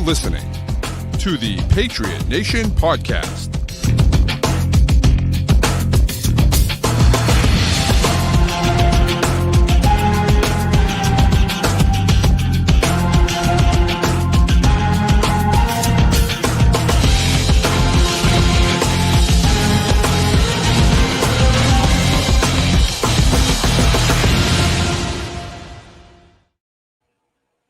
listening to the Patriot Nation Podcast.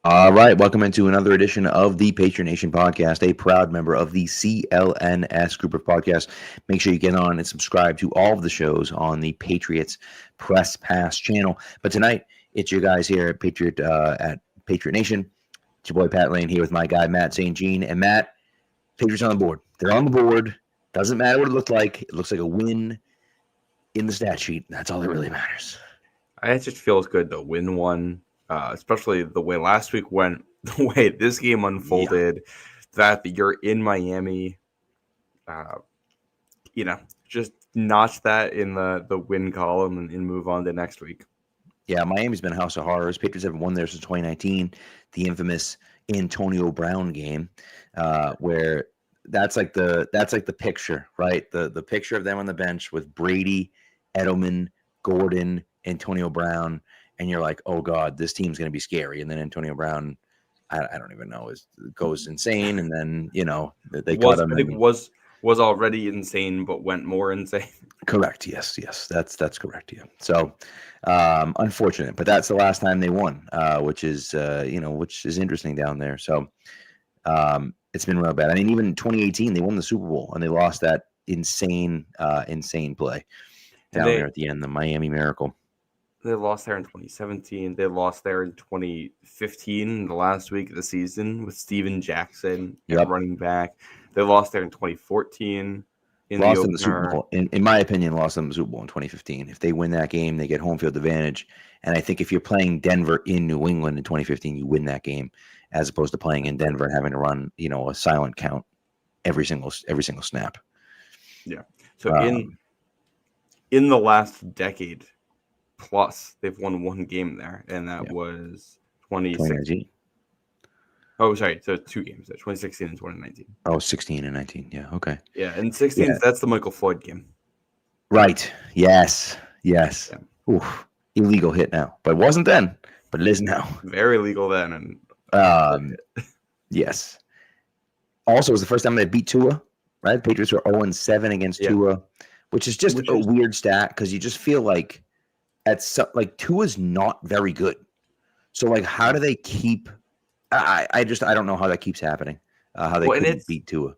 All right, welcome into another edition of the Patriot Nation Podcast, a proud member of the CLNS group of podcasts. Make sure you get on and subscribe to all of the shows on the Patriots Press Pass channel. But tonight, it's you guys here at Patriot Nation. It's your boy Pat Lane here with my guy Matt St. Jean. And Matt, Patriots on the board. They're on the board. Doesn't matter what it looked like. It looks like a win in the stat sheet. That's all that really matters. It just feels good to win one. Especially the way last week went, the way this game unfolded, that you're in Miami, just notch that in the win column and move on to next week. Yeah, Miami's been a house of horrors. Patriots haven't won there since 2019, the infamous Antonio Brown game, where that's like the picture, right? The picture of them on the bench with Brady, Edelman, Gordon, Antonio Brown. And you're like, oh, God, this team's going to be scary. And then Antonio Brown, I don't even know, goes insane. And then, they cut him. I think was already insane, but went more insane. Correct. Yes. That's correct. Yeah. So, unfortunate. But that's the last time they won, which is interesting down there. So, it's been real bad. I mean, even in 2018, they won the Super Bowl, and they lost that insane play down there at the end, the Miami Miracle. They lost there in 2017. They lost there in 2015, the last week of the season, with Steven Jackson running back. They lost there in 2014. Lost in the Super Bowl. In my opinion, lost them the Super Bowl in 2015. If they win that game, they get home field advantage. And I think if you're playing Denver in New England in 2015, you win that game, as opposed to playing in Denver and having to run, a silent count every single snap. Yeah. So in the last decade plus, they've won one game there, and that was 2016. Oh, sorry. So 2 games there, 2016 and 2019. Oh, 16 and 19. Yeah, okay. Yeah, and 16, that's the Michael Floyd game. Right. Yes. Yeah. Oof. Illegal hit now, but it wasn't then, but it is now. Very legal then. And yes. Also, it was the first time they beat Tua, right? The Patriots were 0-7 against Tua, which is just a weird stat because you just feel like Tua's not very good. So how do they keep? I don't know how that keeps happening. How they couldn't beat Tua.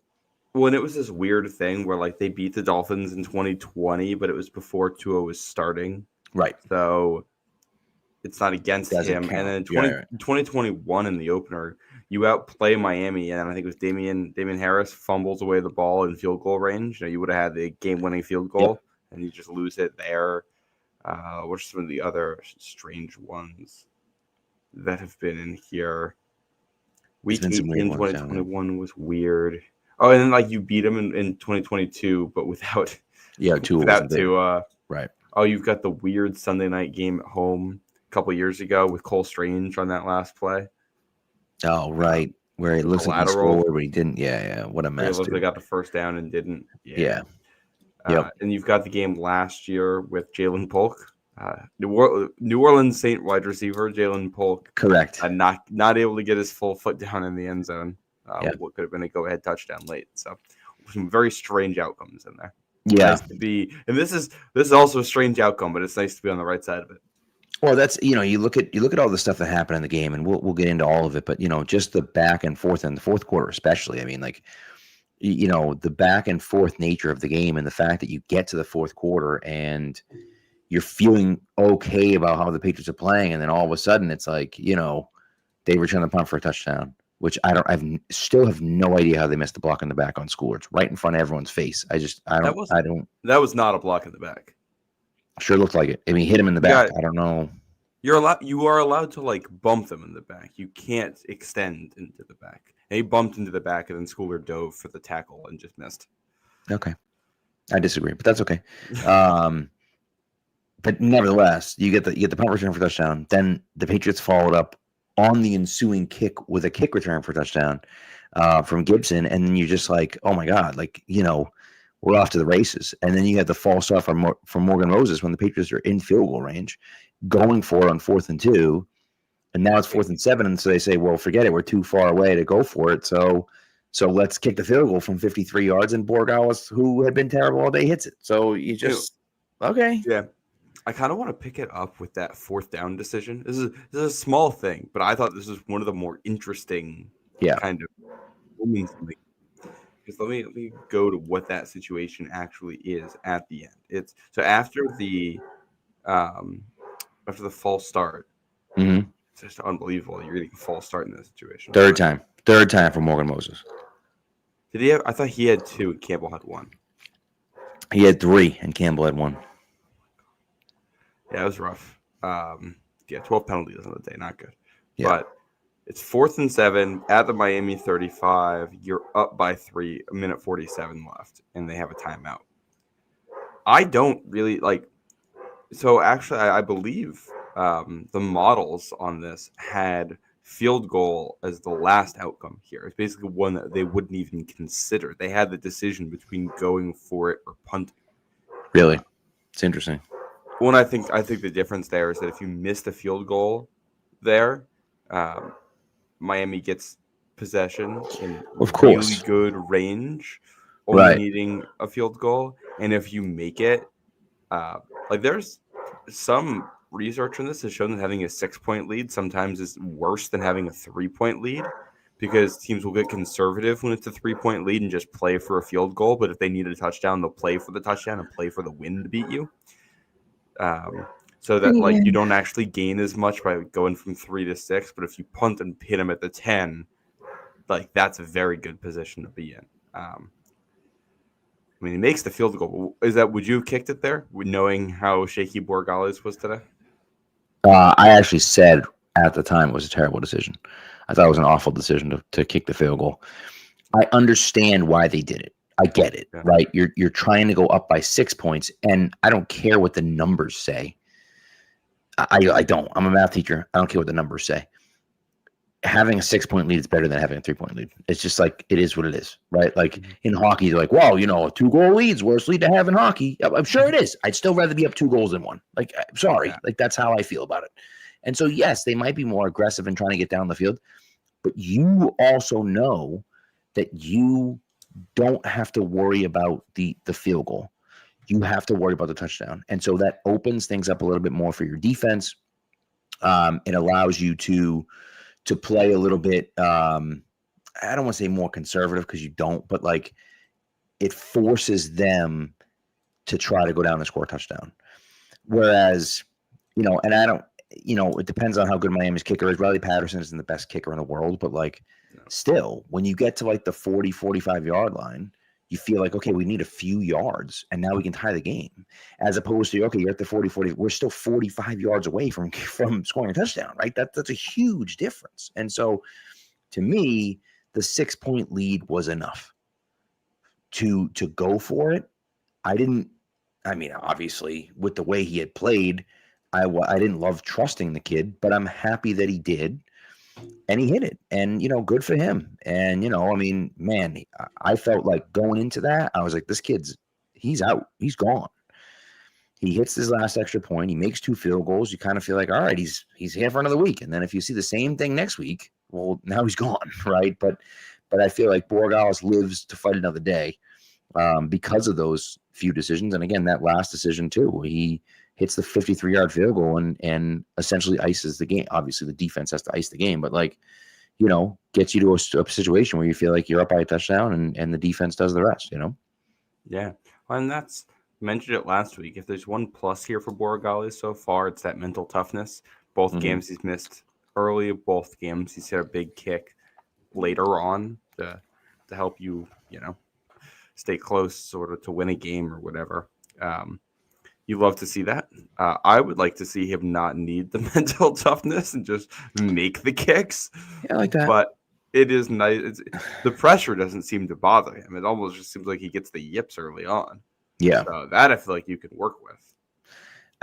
Well, it was this weird thing where they beat the Dolphins in 2020, but it was before Tua was starting. Right. So it's not against him. Count. And then 2021 in the opener, you outplay Miami, and I think it was Damian Harris fumbles away the ball in field goal range. You would have had the game-winning field goal, and you just lose it there. What are some of the other strange ones that have been in here? Week 8 in 2021 was weird. Oh, and then you beat them in 2022, but without Tua. Right. Oh, you've got the weird Sunday night game at home a couple years ago with Cole Strange on that last play. Oh, right. Where he looks like he scored, but he didn't. Yeah. What a mess. They got the first down and didn't. Yeah. And you've got the game last year with Jalen Polk, New Orleans Saint wide receiver Jalen Polk. Correct. Not able to get his full foot down in the end zone. What could have been a go-ahead touchdown late. So some very strange outcomes in there. Yeah. Nice to be, and this is also a strange outcome, but it's nice to be on the right side of it. Well, that's you look at all the stuff that happened in the game, and we'll get into all of it. But just the back and forth in the fourth quarter, especially. I mean, the back and forth nature of the game and the fact that you get to the fourth quarter and you're feeling okay about how the Patriots are playing. And then all of a sudden it's they return the punt for a touchdown, which I still have no idea how they missed the block in the back on score. It's right in front of everyone's face. That was not a block in the back. Sure looked like it. I mean, hit him in the back. I don't know. You are allowed to bump them in the back. You can't extend into the back. And he bumped into the back, and then Schooler dove for the tackle and just missed. Okay. I disagree, but that's okay. But nevertheless, you get the punt return for touchdown. Then the Patriots followed up on the ensuing kick with a kick return for touchdown. from Gibson, and then you're just like, oh my God, like, we're off to the races. And then you had the false start from Morgan Moses when the Patriots are in field goal range, going for it on 4th and 2, and now it's 4th and 7, and so they say, well, forget it, we're too far away to go for it, so let's kick the field goal from 53 yards, and Borregales, who had been terrible all day, hits it. So you just okay. Yeah. I kind of want to pick it up with that 4th down decision. This is a small thing, but I thought this was one of the more interesting kind of moments. Because let me go to what that situation actually is at the end. It's so after the false start. Mm-hmm. It's just unbelievable. You're getting a false start in this situation. Third time for Morgan Moses. Did he have? I thought he had 2 and Campbell had 1. He had 3 and Campbell had 1. Yeah, it was rough. 12 penalties on the day, not good. Yeah. But it's 4th and 7 at the Miami 35. You're up by 3, a minute 47 left, and they have a timeout. I don't really like. So actually, I believe the models on this had field goal as the last outcome here. It's basically one that they wouldn't even consider. They had the decision between going for it or punting. Really? It's interesting. One, I think the difference there is that if you miss the field goal there, Miami gets possession in really good range, only needing a field goal. And if you make it, there's some research on this has shown that having a 6-point lead sometimes is worse than having a 3-point lead, because teams will get conservative when it's a 3-point lead and just play for a field goal. But if they need a touchdown, they'll play for the touchdown and play for the win to beat you. So that you don't actually gain as much by going from 3 to 6. But if you punt and hit them at the 10, that's a very good position to be in. He makes the field goal. Would you have kicked it there, knowing how shaky Borregales was today? I actually said at the time it was a terrible decision. I thought it was an awful decision to kick the field goal. I understand why they did it. I get it, right? You're trying to go up by 6 points, and I don't care what the numbers say. I don't. I'm a math teacher. I don't care what the numbers say. Having a 6-point lead is better than having a 3-point lead. It's just it is what it is, right? In hockey, they're like, well, a 2-goal lead's worst lead to have in hockey. I'm sure it is. I'd still rather be up 2 goals than 1. I'm sorry. Yeah. That's how I feel about it. And so, yes, they might be more aggressive in trying to get down the field, but you also know that you don't have to worry about the field goal. You have to worry about the touchdown. And so that opens things up a little bit more for your defense. It allows you to play a little bit, I don't want to say more conservative, because you don't, but it forces them to try to go down and score a touchdown. Whereas, and I don't, it depends on how good Miami's kicker is. Riley Patterson isn't the best kicker in the world, but still, when you get to the 40, 45 yard line, you feel like, okay, we need a few yards and now we can tie the game, as opposed to, okay, you're at the 40, we're still 45 yards away from scoring a touchdown, right? That's a huge difference. And so to me, the 6-point lead was enough to go for it. Obviously with the way he had played, I didn't love trusting the kid, but I'm happy that he did. And he hit it, and good for him. And man, I felt like going into that, I was like, this kid's he's out, he's gone. He hits his last extra point, he makes 2 field goals. You kind of feel like, all right, he's here for another week. And then if you see the same thing next week, well, now he's gone, right? But I feel like Borregales lives to fight another day because of those few decisions. And again, that last decision too, he hits the 53-yard field goal and essentially ices the game. Obviously, the defense has to ice the game, but gets you to a situation where you feel like you're up by a touchdown and the defense does the rest, Yeah. Well, and that's mentioned it last week. If there's one plus here for Borregales so far, it's that mental toughness. Both games he's missed early, both games he's hit a big kick later on to help you, stay close, sort of to win a game or whatever. You love to see that. I would like to see him not need the mental toughness and just make the kicks. Yeah, I like that. But it is nice. The pressure doesn't seem to bother him. It almost just seems like he gets the yips early on. Yeah. So that I feel like you can work with.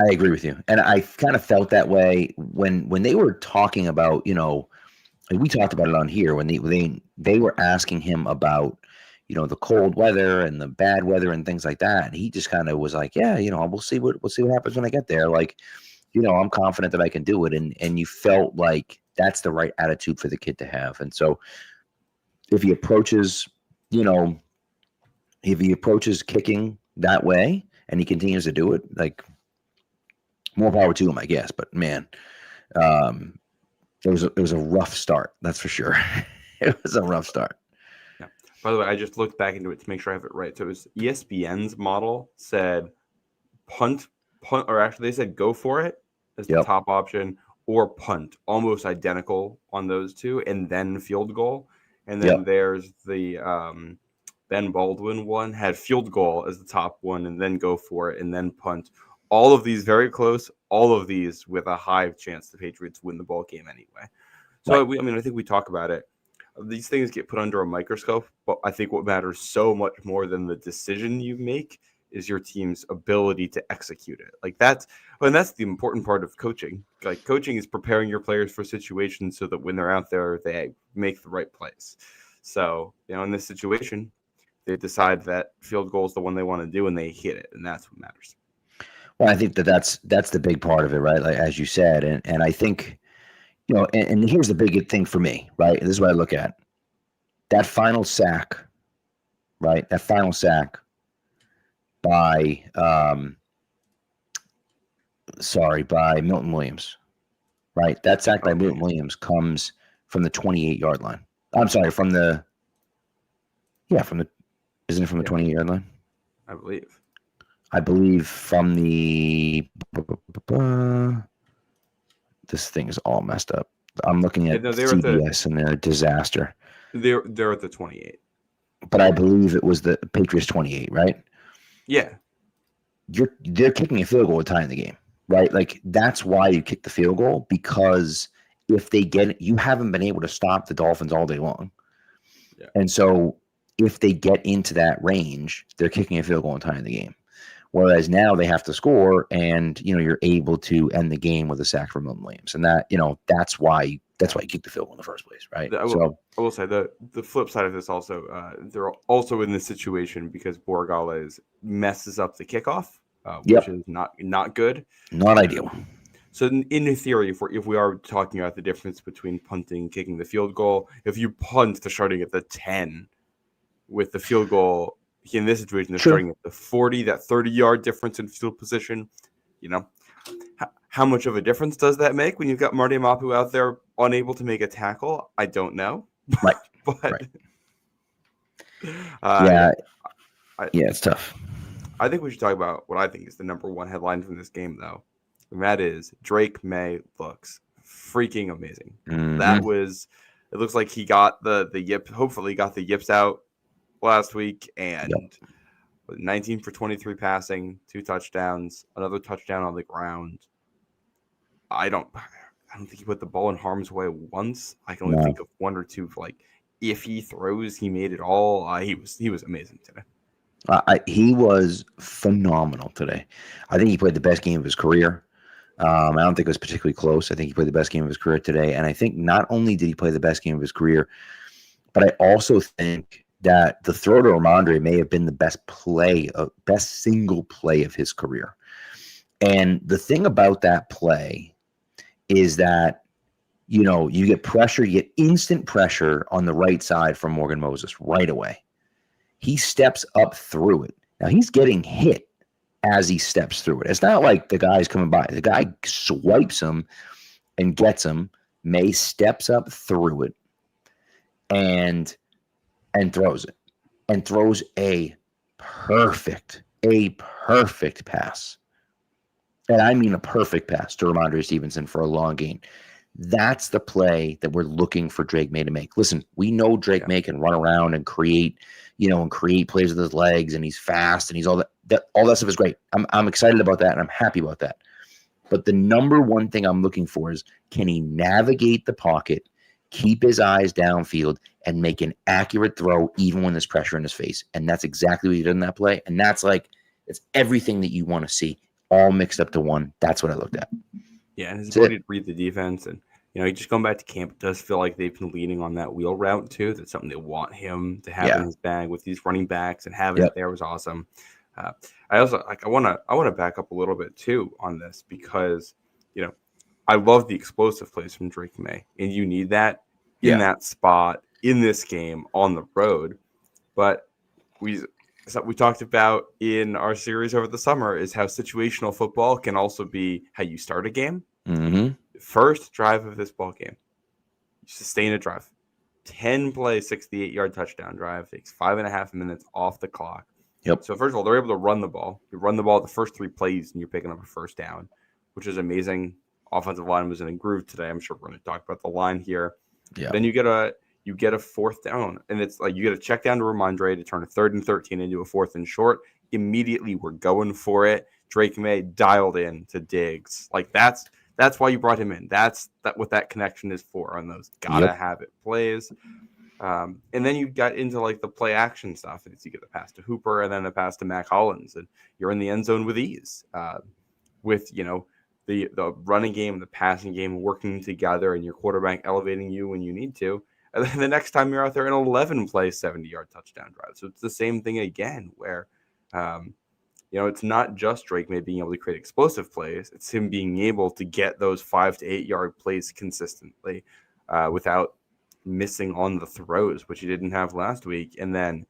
I agree with you. And I kind of felt that way when they were talking about, we talked about it on here when they were asking him about, the cold weather and the bad weather and things like that. And he just kind of was like, yeah, we'll see what happens when I get there. Like, I'm confident that I can do it. And you felt like that's the right attitude for the kid to have. And so if he approaches, kicking that way and he continues to do it, like, more power to him, I guess. But man, it was a rough start. That's for sure. It was a rough start. Yeah. By the way, I just looked back into it to make sure I have it right. So it was ESPN's model said punt, or actually they said go for it as the top option, or punt, almost identical on those two, and then field goal. And then there's the Ben Baldwin one had field goal as the top one, and then go for it, and then punt. All of these very close, all of these with a high chance the Patriots win the ball game anyway. So, I think we talk about it. These things get put under a microscope, but I think what matters so much more than the decision you make is your team's ability to execute it. Like that's the important part of coaching. Like coaching is preparing your players for situations so that when they're out there, they make the right plays. So, in this situation, they decide that field goal is the one they want to do and they hit it. And that's what matters. Well, I think that's the big part of it, right? Like, as you said, and I think, and here's the big thing for me, right? This is what I look at. That final sack, right? That final sack by Milton Williams, right? That sack by Milton Williams comes from the 28-yard line. I'm sorry, isn't it from the 28-yard line? I believe from the this thing is all messed up. I'm looking at CBS and they're a disaster. They're at the 28. But I believe it was the Patriots 28, right? Yeah. They're kicking a field goal to tie in the game, right? Like that's why you kick the field goal, because if they get it, you haven't been able to stop the Dolphins all day long. Yeah. And so if they get into that range, they're kicking a field goal and tying the game. Whereas now they have to score, and you're able to end the game with a sack from Milton Williams, and that that's why you kick the field goal in the first place, right? I will say the flip side of this also, they're also in this situation because Borregales messes up the kickoff, which is not good, not ideal. So in theory, if we are talking about the difference between punting and kicking the field goal, if you punt, they're starting at the 10, with the field goal. In this situation, they're starting at the 40, that 30-yard difference in field position. How much of a difference does that make when you've got Marty Mapu out there unable to make a tackle? I don't know. Right. But it's tough. I think we should talk about what I think is the number one headline from this game, though. And that is Drake Maye looks freaking amazing. Mm-hmm. It looks like he got the yip, hopefully got the yips out last week, and 19 for 23 passing, 2 touchdowns, another touchdown on the ground. I don't think he put the ball in harm's way once. I can only think of one or two, like if he throws, he made it all. He was amazing today. He was phenomenal today. I think he played the best game of his career. I don't think it was particularly close. I think he played the best game of his career today, and I think not only did he play the best game of his career, but I also think that the throw to Rhamondre may have been the best single play of his career. And the thing about that play is that, you get pressure, you get instant pressure on the right side from Morgan Moses right away. He steps up through it. Now he's getting hit as he steps through it. It's not like the guy's coming by. The guy swipes him and gets him. Maye steps up through it and throws it, and throws a perfect pass. And I mean a perfect pass to Rhamondre Stevenson for a long gain. That's the play that we're looking for Drake Maye to make. Listen, we know Drake Maye can run around and create plays with his legs, and he's fast, and he's all that stuff is great. I'm excited about that, and I'm happy about that. But the number one thing I'm looking for is, can he navigate the pocket, keep his eyes downfield, and make an accurate throw even when there's pressure in his face? And that's exactly what he did in that play. And it's everything that you want to see, all mixed up to one. That's what I looked at. Yeah, and his ability to read the defense. And just going back to camp, it does feel like they've been leaning on that wheel route too. That's something they want him to have in his bag with these running backs, and having it there was awesome. I also I want to back up a little bit too on this, because I love the explosive plays from Drake Maye, and you need that in that spot in this game on the road. But we talked about in our series over the summer is how situational football can also be how you start a game. Mm-hmm. First drive of this ball game, you sustain a drive, 10-play, 68-yard touchdown drive, takes 5.5 minutes off the clock. Yep. So first of all, they're able to run the ball. You run the ball the first 3 plays, and you're picking up a first down, which is amazing. Offensive line was in a groove today. I'm sure we're going to talk about the line here. Yeah. Then you get a fourth down, and it's like you get a check down to Rhamondre to turn a 3rd and 13 into a 4th and short. Immediately, we're going for it. Drake Maye dialed in to Diggs. Like that's why you brought him in. That's what that connection is for on those gotta have it plays. And then you got into like the play action stuff. And you get the pass to Hooper and then the pass to Mac Hollins, and you're in the end zone with ease. With the running game, the passing game working together, and your quarterback elevating you when you need to. And then the next time you're out there, an 11-play, 70-yard touchdown drive. So it's the same thing again, where it's not just Drake Maye being able to create explosive plays. It's him being able to get those 5 to 8 yard plays consistently without missing on the throws, which he didn't have last week. And then,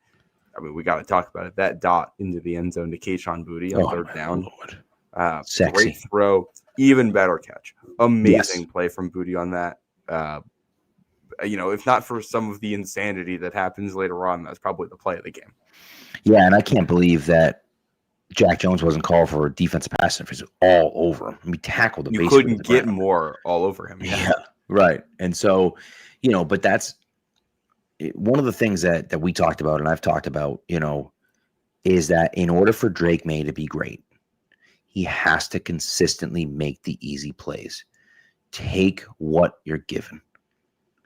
we got to talk about it. That dot into the end zone to Kayshon Boutte on 3rd down. Great throw, even better catch. Amazing play from Boutte on that. If not for some of the insanity that happens later on, that's probably the play of the game. Yeah, and I can't believe that Jack Jones wasn't called for defensive pass interference all over him. We tackled the base. You couldn't get more all over him. Yeah, right. And so, but that's one of the things that we talked about, and I've talked about, is that in order for Drake Maye to be great, he has to consistently make the easy plays. Take what you're given.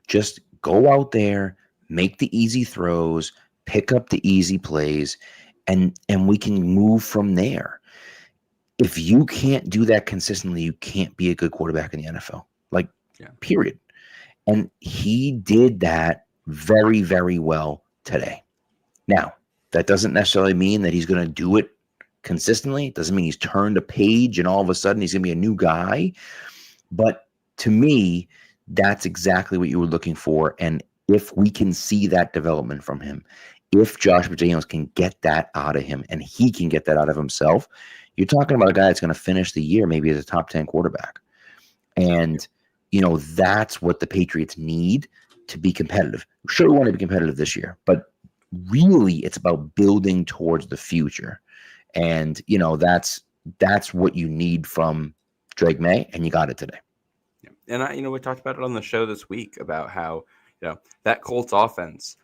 Just go out there, make the easy throws, pick up the easy plays, and we can move from there. If you can't do that consistently, you can't be a good quarterback in the NFL. Period. And he did that very, very well today. Now, that doesn't necessarily mean that he's going to do it consistently. It doesn't mean he's turned a page and all of a sudden he's going to be a new guy. But to me, that's exactly what you were looking for. And if we can see that development from him, if Josh McDaniels can get that out of him and he can get that out of himself, you're talking about a guy that's going to finish the year maybe as a top 10 quarterback. And, that's what the Patriots need to be competitive. Sure, we want to be competitive this year, but really it's about building towards the future. And, that's what you need from Drake Maye, and you got it today. And we talked about it on the show this week about how, that Colts offense,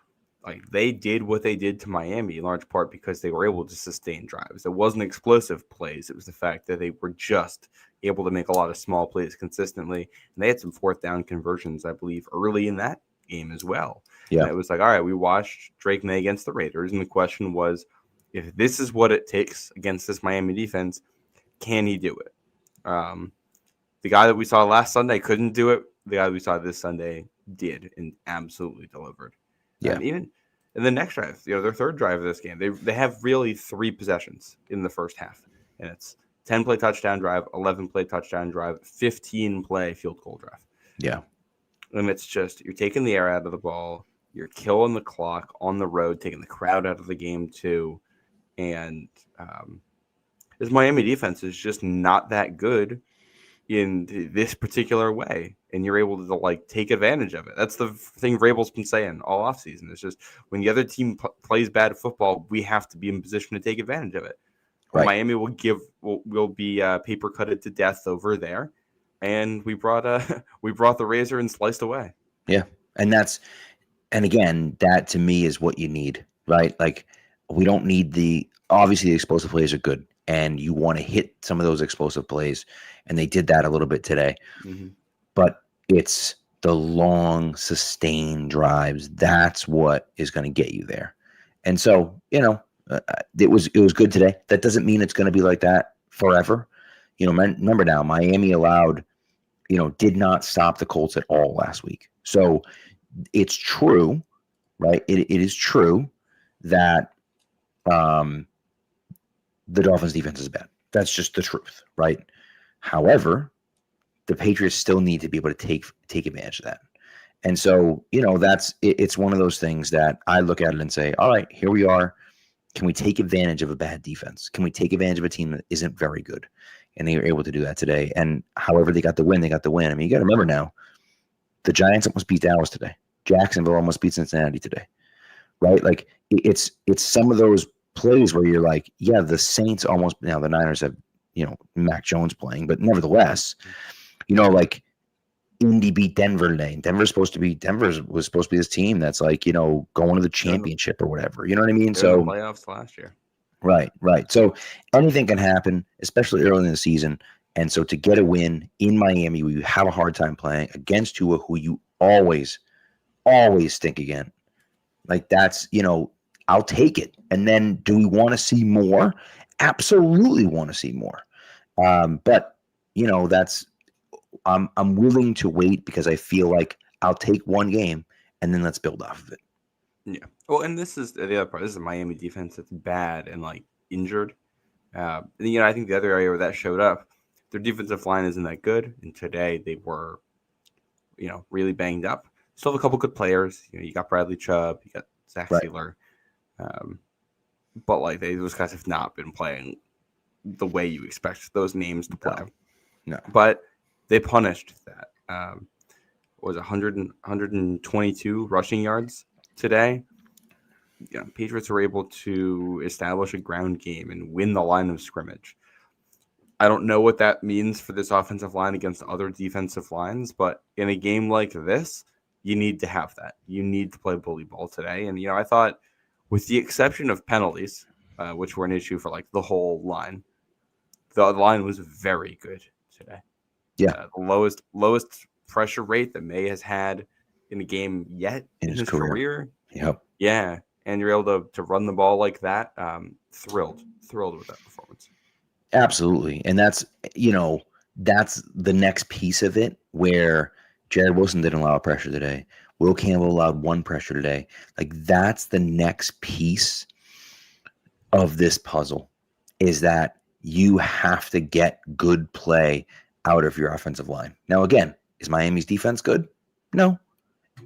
they did what they did to Miami in large part because they were able to sustain drives. It wasn't explosive plays. It was the fact that they were just able to make a lot of small plays consistently. And they had some 4th down conversions, I believe, early in that game as well. Yeah. And it was like, all right, we watched Drake Maye against the Raiders. And the question was, if this is what it takes against this Miami defense, can he do it? The guy that we saw last Sunday couldn't do it. The guy we saw this Sunday did and absolutely delivered. Yeah. And even in the next drive, their 3rd drive of this game, they have really 3 possessions in the first half. And it's 10-play touchdown drive, 11-play touchdown drive, 15-play field goal drive. Yeah. And it's just, you're taking the air out of the ball. You're killing the clock on the road, taking the crowd out of the game too. And this Miami defense is just not that good in this particular way, and you're able to take advantage of it. That's the thing Vrabel's been saying all offseason. It's just when the other team plays bad football, we have to be in position to take advantage of it. Right. Miami will be paper cutted to death over there, and we brought the razor and sliced away. Yeah, and again, that to me is what you need, right? We don't need obviously the explosive plays are good, and you want to hit some of those explosive plays, and they did that a little bit today. Mm-hmm. But it's the long, sustained drives. That's what is going to get you there. And so, it was good today. That doesn't mean it's going to be like that forever. Remember now, Miami allowed did not stop the Colts at all last week. So it's true, right? It is true that the Dolphins defense is bad. That's just the truth, right? However, the Patriots still need to be able to take advantage of that. And so, it's one of those things that I look at it and say, all right, here we are. Can we take advantage of a bad defense? Can we take advantage of a team that isn't very good? And they were able to do that today. And however they got the win, they got the win. I mean, you got to remember now, the Giants almost beat Dallas today. Jacksonville almost beat Cincinnati today, right? Like it's some of those plays where you're like, yeah, the Saints almost, now the Niners have, Mac Jones playing, but nevertheless, like Indy beat Denver today. And Denver was supposed to be this team that's like, going to the championship or whatever. You know what I mean? So playoffs last year. Right. So anything can happen, especially early in the season. And so to get a win in Miami, where you have a hard time playing against Tua, who you always think again, like that's, I'll take it. And then do we want to see more? Absolutely want to see more. But that's, I'm willing to wait because I feel like I'll take one game and then let's build off of it. Yeah. Well, and this is the other part. This is a Miami defense that's bad and like injured. I think the other area where that showed up, their defensive line isn't that good. And today they were, really banged up. Still have a couple good players. You got Bradley Chubb, you got Zach Sealer. But like those guys have not been playing the way you expect those names to play. No. But they punished that. Was 122 rushing yards today. Patriots were able to establish a ground game and win the line of scrimmage. I don't know what that means for this offensive line against other defensive lines, but in a game like this, you need to have that. You need to play bully ball today. And, I thought with the exception of penalties, which were an issue for like the whole line, the line was very good today. Yeah. The lowest pressure rate that Maye has had in a game yet in his career. Yep. Yeah. And you're able to run the ball like that. Thrilled with that performance. Absolutely. And that's, that's the next piece of it where Jared Wilson didn't allow pressure today. Will Campbell allowed one pressure today. Like that's the next piece of this puzzle is that you have to get good play out of your offensive line. Now, again, is Miami's defense good? No,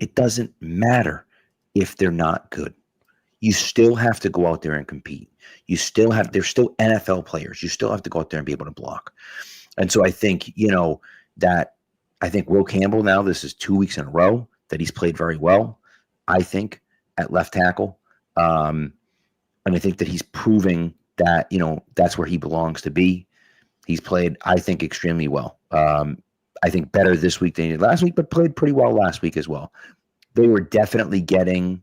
it doesn't matter if they're not good. You still have to go out there and compete. They're still NFL players. You still have to go out there and be able to block. And so I think, I think Will Campbell now, this is 2 weeks in a row that he's played very well, I think, at left tackle. And I think that he's proving that, that's where he belongs to be. He's played, I think, extremely well. I think better this week than he did last week, but played pretty well last week as well. They were definitely getting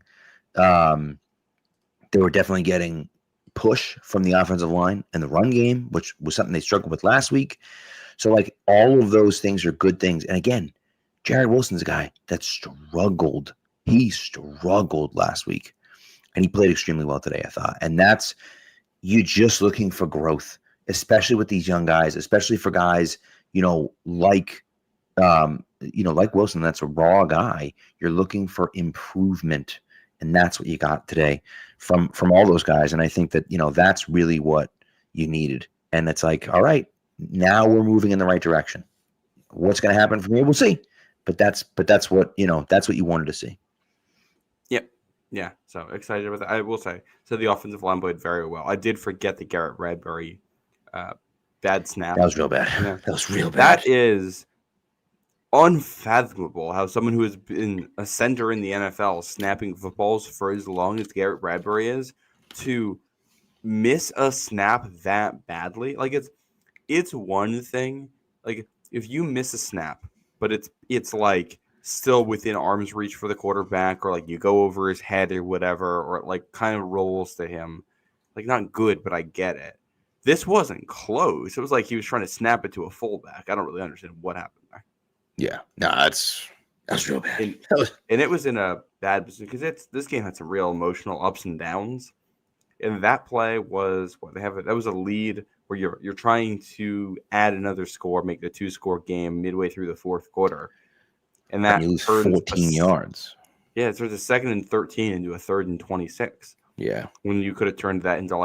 push from the offensive line and the run game, which was something they struggled with last week. So, like, all of those things are good things. And again, Jared Wilson's a guy that struggled. He struggled last week, and he played extremely well today, I thought. And that's you just looking for growth, especially with these young guys, especially for guys, like Wilson, that's a raw guy. You're looking for improvement, and that's what you got today from all those guys. And I think that, that's really what you needed. And it's like, all right, now we're moving in the right direction. What's going to happen from here? We'll see. But that's what, that's what you wanted to see. Yep. Yeah. So excited about that. I will say, so the offensive line played very well. I did forget the Garrett Bradbury bad snap. That was real bad. Yeah. That was real bad. That is unfathomable how someone who has been a center in the NFL snapping footballs for as long as Garrett Bradbury is to miss a snap that badly. Like it's one thing. Like if you miss a snap, but it's like still within arm's reach for the quarterback, or like you go over his head or whatever, or it like kind of rolls to him. Like not good, but I get it. This wasn't close. It was like he was trying to snap it to a fullback. I don't really understand what happened there. Yeah, no, that's real bad. And it was in a bad position because this game had some real emotional ups and downs. And that play was that was a lead where you're trying to add another score, make the 2-score game midway through the fourth quarter, and that you lose turns 14 yards. Yeah, it turns a 2nd and 13 into a 3rd and 26. Yeah, when you could have turned that into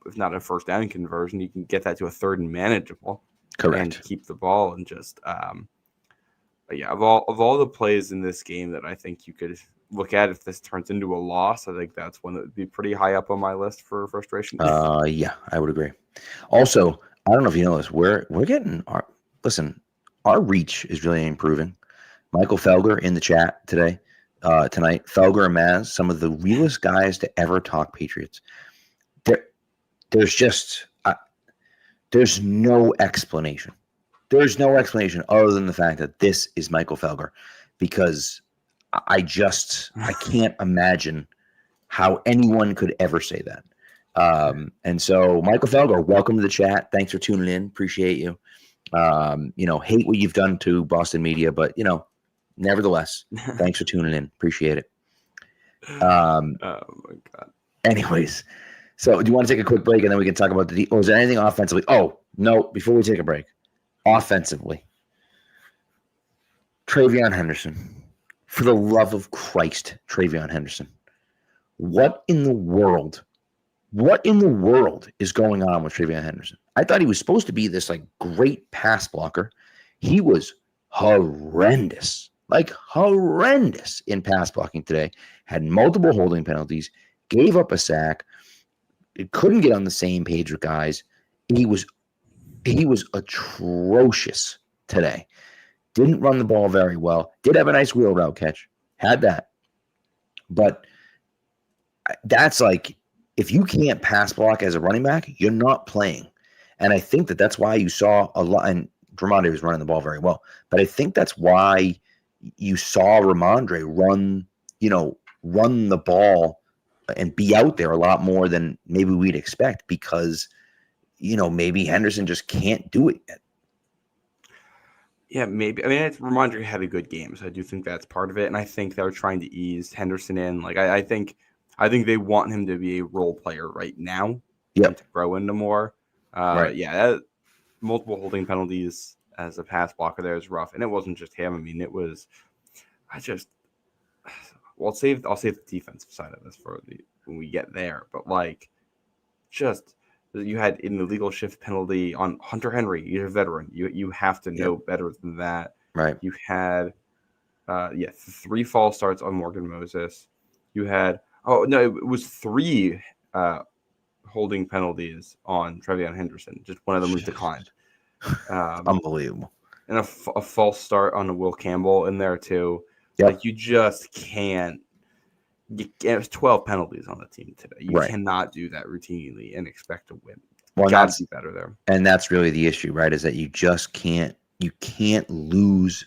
if not a first down conversion, you can get that to a 3rd and manageable. Correct. And keep the ball and just of all the plays in this game that I think you could look at if this turns into a loss, I think that's one that would be pretty high up on my list for frustration. Yeah, I would agree. Also, I don't know if you know this, we're getting our reach is really improving. Michael Felger in the chat tonight. Felger and Maz, some of the realest guys to ever talk Patriots. There's just there's no explanation. There's no explanation other than the fact that this is Michael Felger, because I can't imagine how anyone could ever say that. And so, Michael Felger, welcome to the chat. Thanks for tuning in. Appreciate you. Hate what you've done to Boston media, but nevertheless, thanks for tuning in. Appreciate it. Oh my God. Anyways, so do you want to take a quick break and then we can talk about is there anything offensively? Oh, no, before we take a break. Offensively, TreVeyon Henderson. For the love of Christ, TreVeyon Henderson. What in the world is going on with TreVeyon Henderson? I thought he was supposed to be this great pass blocker. He was horrendous in pass blocking today. Had multiple holding penalties, gave up a sack. It couldn't get on the same page with guys. He was atrocious today. Didn't run the ball very well. Did have a nice wheel route catch. Had that. But that's if you can't pass block as a running back, you're not playing. And I think that's why you saw a lot. And Rhamondre was running the ball very well. But I think that's why you saw Rhamondre run the ball and be out there a lot more than maybe we'd expect, because maybe Henderson just can't do it yet. Yeah, maybe. I mean, Rhamondre had a good game, so I do think that's part of it. And I think they're trying to ease Henderson in. I think they want him to be a role player right now. Yep. To grow into more. Right. Yeah, multiple holding penalties as a pass blocker there is rough. And it wasn't just him. I mean, it was – I'll save the defensive side of this when we get there. But, you had an illegal shift penalty on Hunter Henry. You're a veteran. You have to know better than that. Right. You had, 3 false starts on Morgan Moses. You had, it was 3 holding penalties on TreVeyon Henderson. Just one of them was declined. Unbelievable. And a false start on Will Campbell in there too. Yep. You just can't. It was 12 penalties on the team today. You cannot do that routinely and expect to win. Well, Got to be better there. And that's really the issue, right? Is that you just can't lose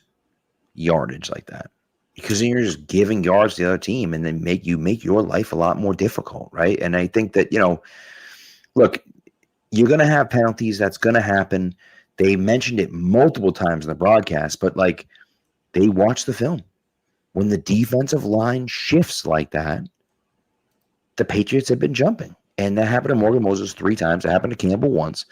yardage like that, because then you're just giving yards to the other team, and then make your life a lot more difficult, right? And I think that look, you're gonna have penalties. That's gonna happen. They mentioned it multiple times in the broadcast, but they watch the film. When the defensive line shifts like that, the Patriots have been jumping. And that happened to Morgan Moses 3 times. It happened to Campbell once.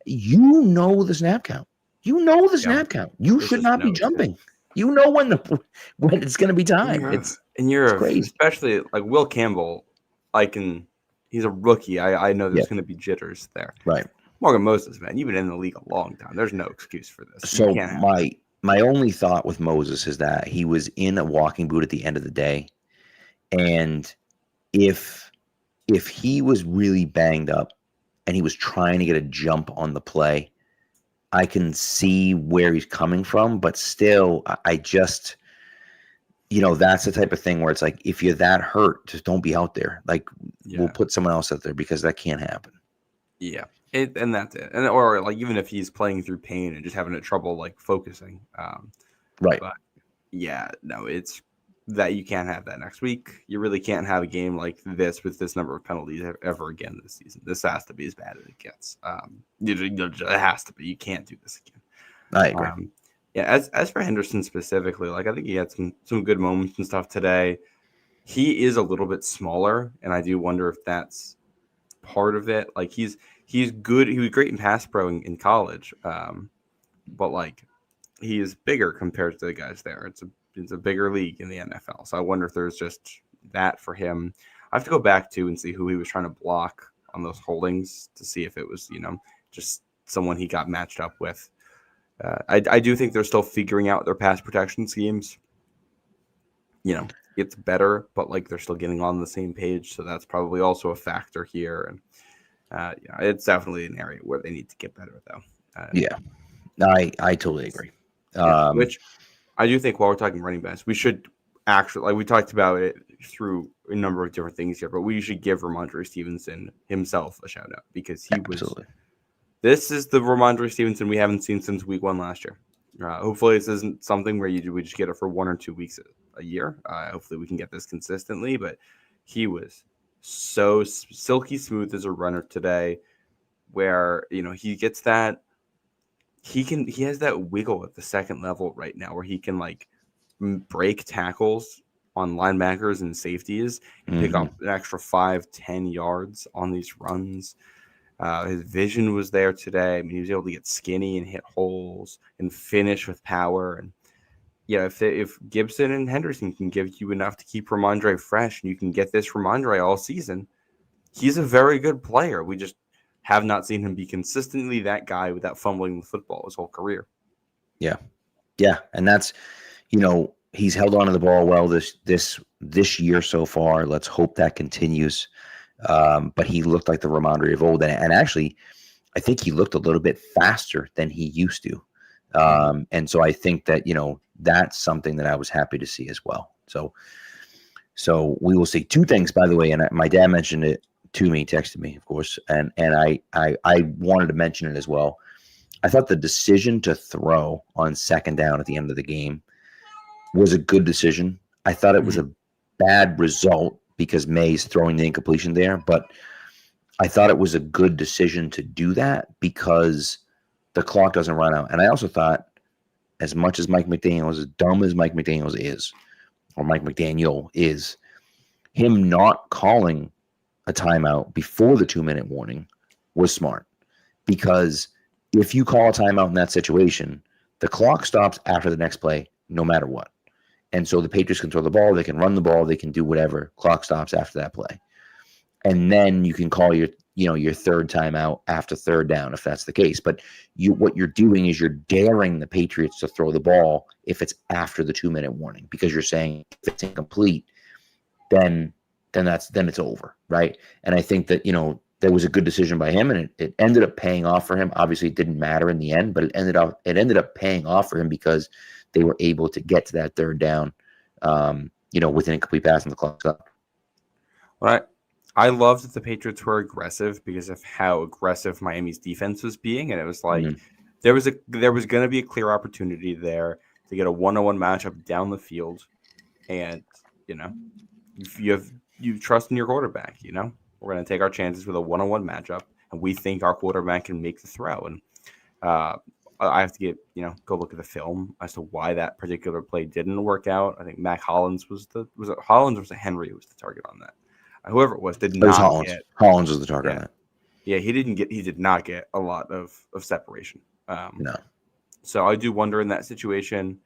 The snap count. The snap count. You should not be jumping. When it's going to be time. It's crazy. Especially Will Campbell, he's a rookie. I know there's going to be jitters there. Right. Morgan Moses, man, you've been in the league a long time. There's no excuse for this. So my only thought with Moses is that he was in a walking boot at the end of the day. And if he was really banged up and he was trying to get a jump on the play, I can see where he's coming from. But still, I just, that's the type of thing where it's if you're that hurt, just don't be out there. We'll put someone else out there, because that can't happen. Yeah. And that's it. Or even if he's playing through pain and just having trouble focusing. Right. But it's that you can't have that next week. You really can't have a game like this with this number of penalties ever again this season. This has to be as bad as it gets. It has to be. You can't do this again. I agree. As for Henderson specifically, I think he had some good moments and stuff today. He is a little bit smaller, and I do wonder if that's part of it. he's good. He was great in pass pro in college, but like he is bigger compared to the guys there. It's a bigger league in the NFL. So I wonder if there's just that for him. I have to go back to and see who he was trying to block on those holdings to see if it was, just someone he got matched up with. I do think they're still figuring out their pass protection schemes. It's better, but like they're still getting on the same page. So that's probably also a factor here. And it's definitely an area where they need to get better, though. I totally agree. Which I do think while we're talking running backs, we should actually, like we talked about it through a number of different things here, but we should give Rhamondre Stevenson himself a shout out because this is the Rhamondre Stevenson we haven't seen since week 1 last year. Hopefully this isn't something where we just get it for 1 or 2 weeks a year. Hopefully we can get this consistently, but he was so silky smooth as a runner today where, he gets that. He has that wiggle at the second level right now where he can like break tackles on linebackers and safeties and pick up an extra 5-10 yards on these runs. His vision was there today. I mean, he was able to get skinny and hit holes and finish with power. And if Gibson and Henderson can give you enough to keep Rhamondre fresh and you can get this Rhamondre all season, he's a very good player. We just have not seen him be consistently that guy without fumbling the football his whole career. Yeah. And that's, he's held on to the ball well this year so far. Let's hope that continues. But he looked like the Rhamondre of old. And actually, I think he looked a little bit faster than he used to. And so I think that, that's something that I was happy to see as well. So we will see 2 things, by the way. And my dad mentioned it to me, texted me, of course. And I wanted to mention it as well. I thought the decision to throw on second down at the end of the game was a good decision. I thought it was a bad result because Maye's throwing the incompletion there, but I thought it was a good decision to do that because the clock doesn't run out. And I also thought, as much as Mike McDaniel is, as dumb as Mike McDaniel is, him not calling a timeout before the 2-minute warning was smart, because if you call a timeout in that situation, the clock stops after the next play, no matter what. And so the Patriots can throw the ball, they can run the ball, they can do whatever. Clock stops after that play. And then you can call your third timeout after third down if that's the case. But what you're doing is you're daring the Patriots to throw the ball if it's after the 2-minute warning, because you're saying if it's incomplete, then it's over, right? And I think that, there was a good decision by him, and it ended up paying off for him. Obviously, it didn't matter in the end, but it ended up paying off for him because they were able to get to that third down, with an incomplete pass and the clock up. Right. I loved that the Patriots were aggressive because of how aggressive Miami's defense was being, and it was like there was going to be a clear opportunity there to get a 1-on-1 matchup down the field, and you trust in your quarterback. We're going to take our chances with a 1-on-1 matchup, and we think our quarterback can make the throw. And I have to go look at the film as to why that particular play didn't work out. I think Mac Hollins was it Hollins or was it Henry who was the target on that? Whoever it was did not Hollins. get. Hollins was the target on that. Yeah, he did not get a lot of separation. No. So I do wonder in that situation,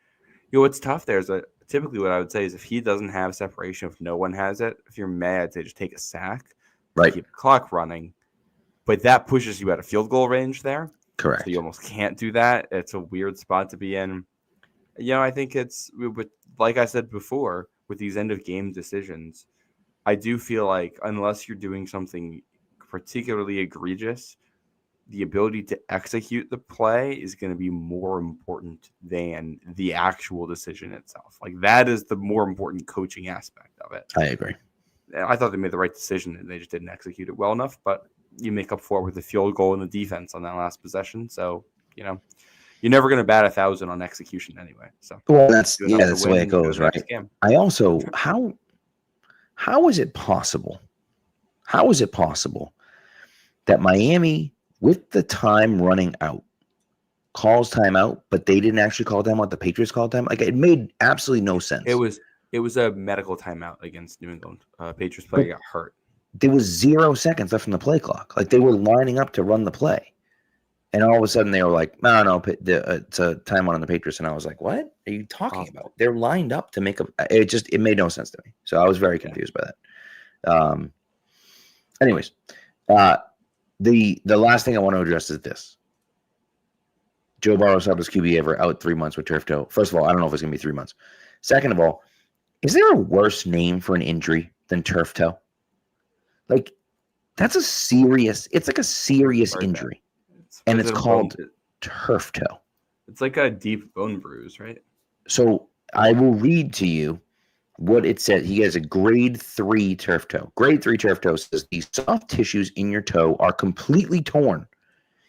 what's tough there is typically what I would say is if he doesn't have separation, if no one has it, if you're mad, I'd say just take a sack. Right. Keep the clock running. But that pushes you out of field goal range there. Correct. So you almost can't do that. It's a weird spot to be in. I think it's, like I said before, with these end of game decisions, I do feel like unless you're doing something particularly egregious, the ability to execute the play is going to be more important than the actual decision itself. Like that is the more important coaching aspect of it. I agree. I thought they made the right decision and they just didn't execute it well enough, but you make up for it with the field goal and the defense on that last possession. So, you're never going to bat 1,000 on execution anyway. So, that's the way it goes, right? I also, how is it possible? How is it possible that Miami, with the time running out, calls timeout, but they didn't actually call timeout? The Patriots called timeout. Like it made absolutely no sense. It was a medical timeout against New England. Patriots player got hurt. there was 0 seconds left in the play clock. Like, they were lining up to run the play. And all of a sudden they were like, no, it's a timeout on the Patriots. And I was like, what are you talking about? They're lined up to make it made no sense to me. So I was very confused by that. Anyways, the last thing I want to address is this. Joe Burrow's hardest QB ever out 3 months with turf toe. First of all, I don't know if it's going to be 3 months. Second of all, is there a worse name for an injury than turf toe? Like, it's like a serious injury. And it's called turf toe. It's like a deep bone bruise, right? So I will read to you what it said. He has a grade 3 turf toe. Grade 3 turf toe says the soft tissues in your toe are completely torn.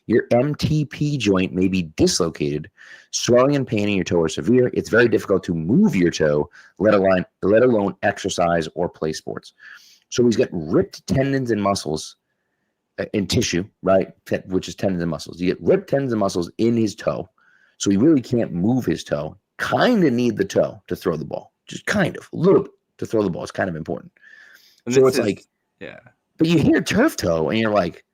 Your MTP joint may be dislocated. Swelling and pain in your toe are severe. It's very difficult to move your toe, let alone exercise or play sports. So he's got ripped tendons and muscles in tissue, right? Which is tendons and muscles. You get ripped tendons and muscles in his toe. So he really can't move his toe. Kind of need the toe to throw the ball. Just kind of. A little bit to throw the ball. It's kind of important. And so it's like, yeah. But you hear turf toe and you're like,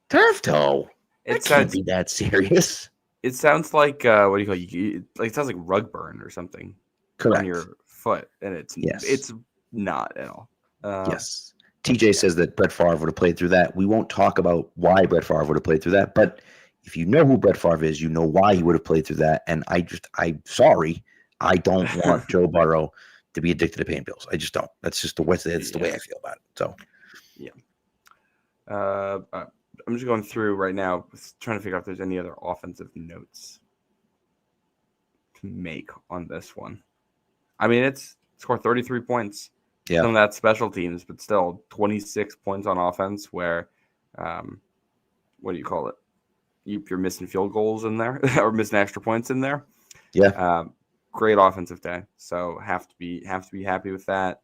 turf toe? It can't be that serious. It sounds like, what do you call it? Like, it sounds like rug burn or something. Correct. On your foot. And it's not at all. Yes. TJ says that Brett Favre would have played through that. We won't talk about why Brett Favre would have played through that, but if you know who Brett Favre is, you know why he would have played through that. And I'm sorry, I don't want Joe Burrow to be addicted to pain pills. I just don't. That's just the way I feel about it. So, yeah. I'm just going through right now, trying to figure out if there's any other offensive notes to make on this one. I mean, it's scored 33 points. Yeah. Some of that special teams, but still 26 points on offense where, what do you call it? You're missing field goals in there or missing extra points in there. Yeah. Great offensive day. So have to be happy with that.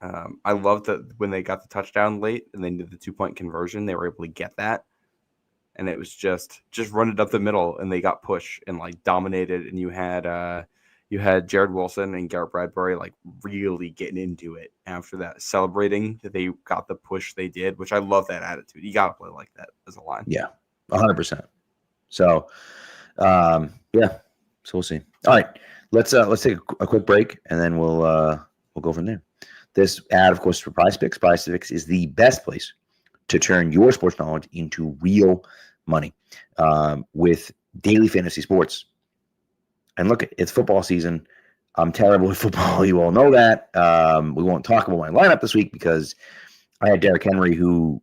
I love that when they got the touchdown late and they did the 2-point conversion, they were able to get that. And it was just run it up the middle and they got push and like dominated. And you had Jared Wilson and Garrett Bradbury like really getting into it after that, celebrating that they got the push they did, which I love that attitude. You got to play like that as a line. Yeah, 100%. So, yeah. So we'll see. All right, let's take a quick break and then we'll go from there. This ad, of course, for PrizePicks. PrizePicks is the best place to turn your sports knowledge into real money with daily fantasy sports. And look, it's football season. I'm terrible at football. You all know that. We won't talk about my lineup this week because I had Derrick Henry, who,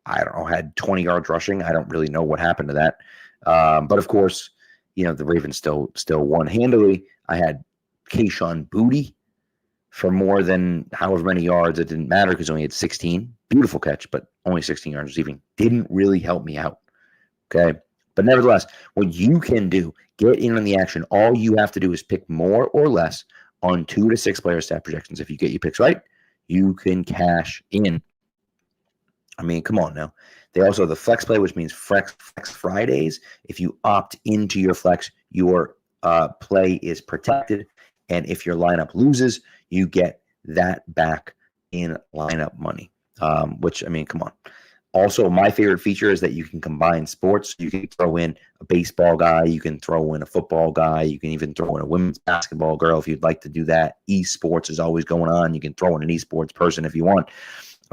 I don't know, had 20 yards rushing. I don't really know what happened to that. But, of course, the Ravens still won handily. I had Kayshon Boutte for more than however many yards. It didn't matter because he only had 16. Beautiful catch, but only 16 yards receiving. Didn't really help me out. Okay? But nevertheless, what you can do, get in on the action. All you have to do is pick more or less on 2 to 6 player stat projections. If you get your picks right, you can cash in. I mean, come on now. They also have the flex play, which means flex Fridays. If you opt into your flex, your play is protected. And if your lineup loses, you get that back in lineup money, which, I mean, come on. Also, my favorite feature is that you can combine sports. You can throw in a baseball guy. You can throw in a football guy. You can even throw in a women's basketball girl if you'd like to do that. Esports is always going on. You can throw in an esports person if you want.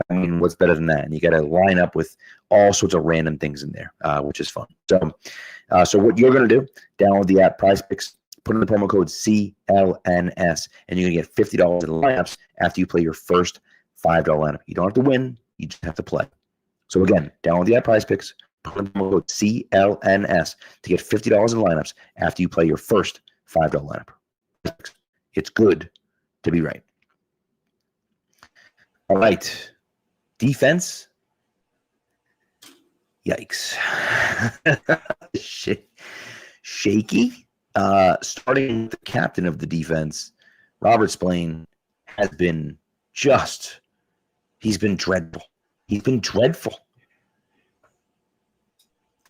I mean, what's better than that? And you got to line up with all sorts of random things in there, which is fun. So what you're going to do, download the app PrizePicks, put in the promo code CLNS, and you're going to get $50 in lineups after you play your first $5 lineup. You don't have to win. You just have to play. So again, download the app PrizePicks, put in the promo code CLNS to get $50 in lineups after you play your first $5 lineup. It's good to be right. All right. Defense. Yikes. Shaky. Starting with the captain of the defense, Robert Spillane, has been he's been dreadful. He's been dreadful.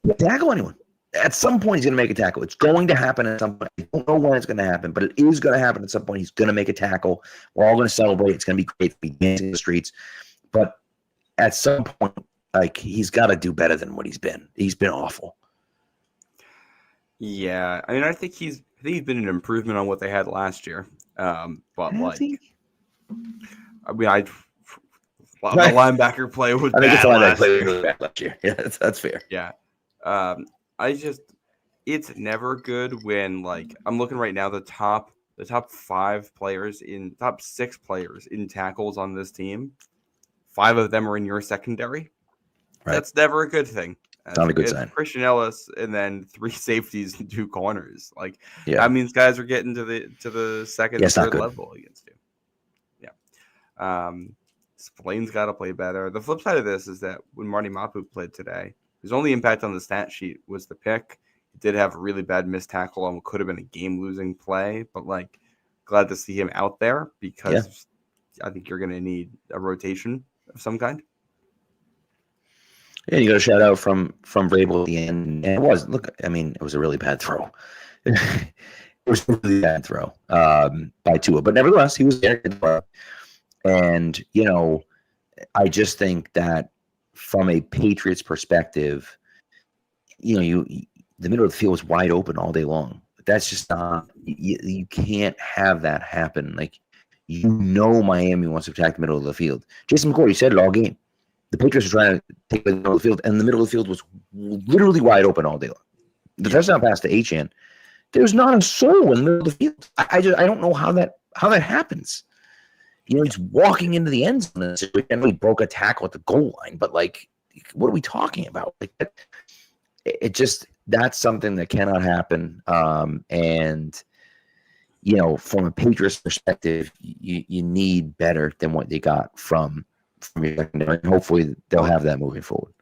He can't tackle anyone. At some point, he's going to make a tackle. It's going to happen at some point. I don't know when it's going to happen, but it is going to happen at some point. He's going to make a tackle. We're all going to celebrate. It's going to be great. Be dancing in the streets. But at some point, like, he's got to do better than what he's been. He's been awful. Yeah, I mean, I think he's been an improvement on what they had last year. But like, I mean, the linebacker play was bad. I think the linebacker play was really bad last year. Yeah, that's fair. Yeah, it's never good when, like, I'm looking right now, the top 6 players in tackles on this team, 5 of them are in your secondary. Right. That's never a good thing. Not a good sign. Christian Ellis and then 3 safeties and 2 corners. Like, that means guys are getting to the second and third level against you. Yeah. Splain's got to play better. The flip side of this is that when Marty Mapu played today, his only impact on the stat sheet was the pick. He did have a really bad missed tackle on what could have been a game-losing play, but, like, glad to see him out there because I think you're going to need a rotation of some kind. Yeah, you got a shout out from Vrabel at the end. And it was a really bad throw. It was a really bad throw by Tua, but nevertheless, he was there. And, I just think that from a Patriots perspective, the middle of the field was wide open all day long. That's just not, you can't have that happen. Like, Miami wants to attack the middle of the field. Jason McCourty said it all game. The Patriots were trying to take the middle of the field, and the middle of the field was literally wide open all day long. The touchdown pass to Achane, there's not a soul in the middle of the field. I don't know how that happens. He's walking into the end zone. And he broke a tackle at the goal line, but, like, what are we talking about? Like, that's something that cannot happen. And from a Patriots perspective, you need better than what they got from your secondary, and hopefully they'll have that moving forward.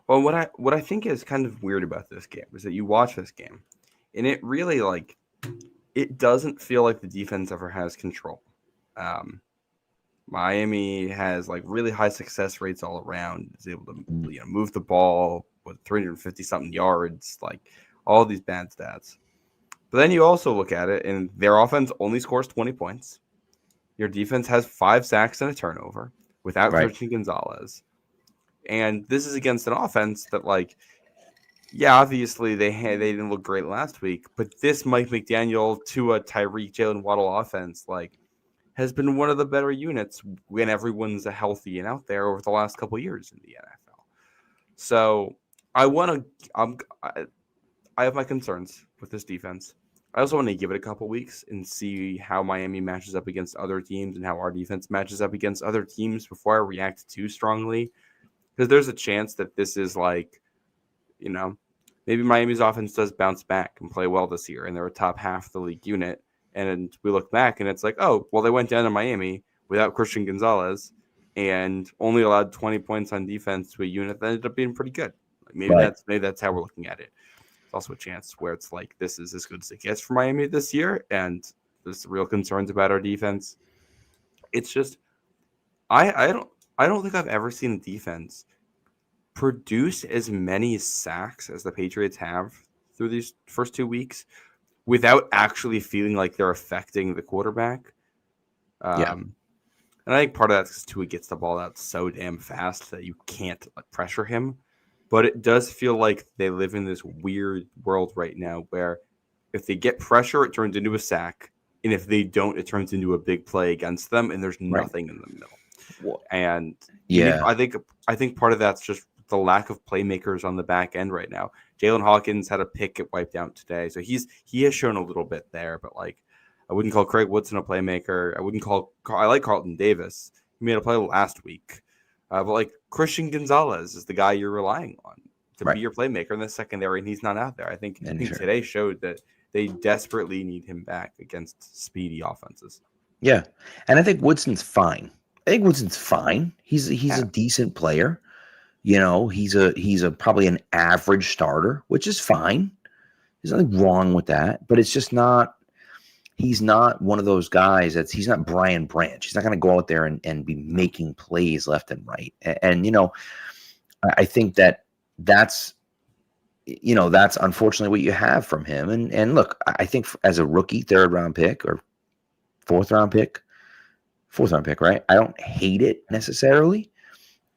Well, what I think is kind of weird about this game is that you watch this game, and it really, like, it doesn't feel like the defense ever has control. Miami has, like, really high success rates all around. Is able to move the ball with 350 something yards, like, all these bad stats. But then you also look at it, and their offense only scores 20 points. Your defense has 5 sacks and a turnover without Christian Gonzalez. And this is against an offense that, like, obviously they didn't look great last week, but this Mike McDaniel, Tua, Tyreek, Jalen Waddle offense, like, has been one of the better units when everyone's healthy and out there over the last couple of years in the NFL. So I have my concerns with this defense. I also want to give it a couple weeks and see how Miami matches up against other teams and how our defense matches up against other teams before I react too strongly. Because there's a chance that this is, like, maybe Miami's offense does bounce back and play well this year and they're a top half of the league unit. And we look back and it's like, oh, well, they went down to Miami without Christian Gonzalez and only allowed 20 points on defense to a unit that ended up being pretty good. Like, maybe that's how we're looking at it. It's also a chance where it's like, this is as good as it gets for Miami this year, and there's real concerns about our defense. It's just, I don't think I've ever seen a defense produce as many sacks as the Patriots have through these first 2 weeks without actually feeling like they're affecting the quarterback. And I think part of that's because Tua gets the ball out so damn fast that you can't, like, pressure him. But it does feel like they live in this weird world right now where if they get pressure, it turns into a sack. And if they don't, it turns into a big play against them, and there's nothing in the middle. And I think part of that's just the lack of playmakers on the back end right now. Jalen Hawkins had a pick get wiped out today, so he has shown a little bit there. But, like, I wouldn't call Craig Woodson a playmaker. I like Carlton Davis. He made a play last week. But, like, Christian Gonzalez is the guy you're relying on to be your playmaker in the secondary, and he's not out there. I think today showed that they desperately need him back against speedy offenses. Yeah, and I think Woodson's fine. He's a decent player. He's a probably an average starter, which is fine. There's nothing wrong with that, but it's just not. He's not one of those guys he's not Brian Branch. He's not going to go out there and be making plays left and right. And I think that's unfortunately what you have from him. And look, I think as a rookie, 3rd round pick or 4th round pick, right? I don't hate it necessarily.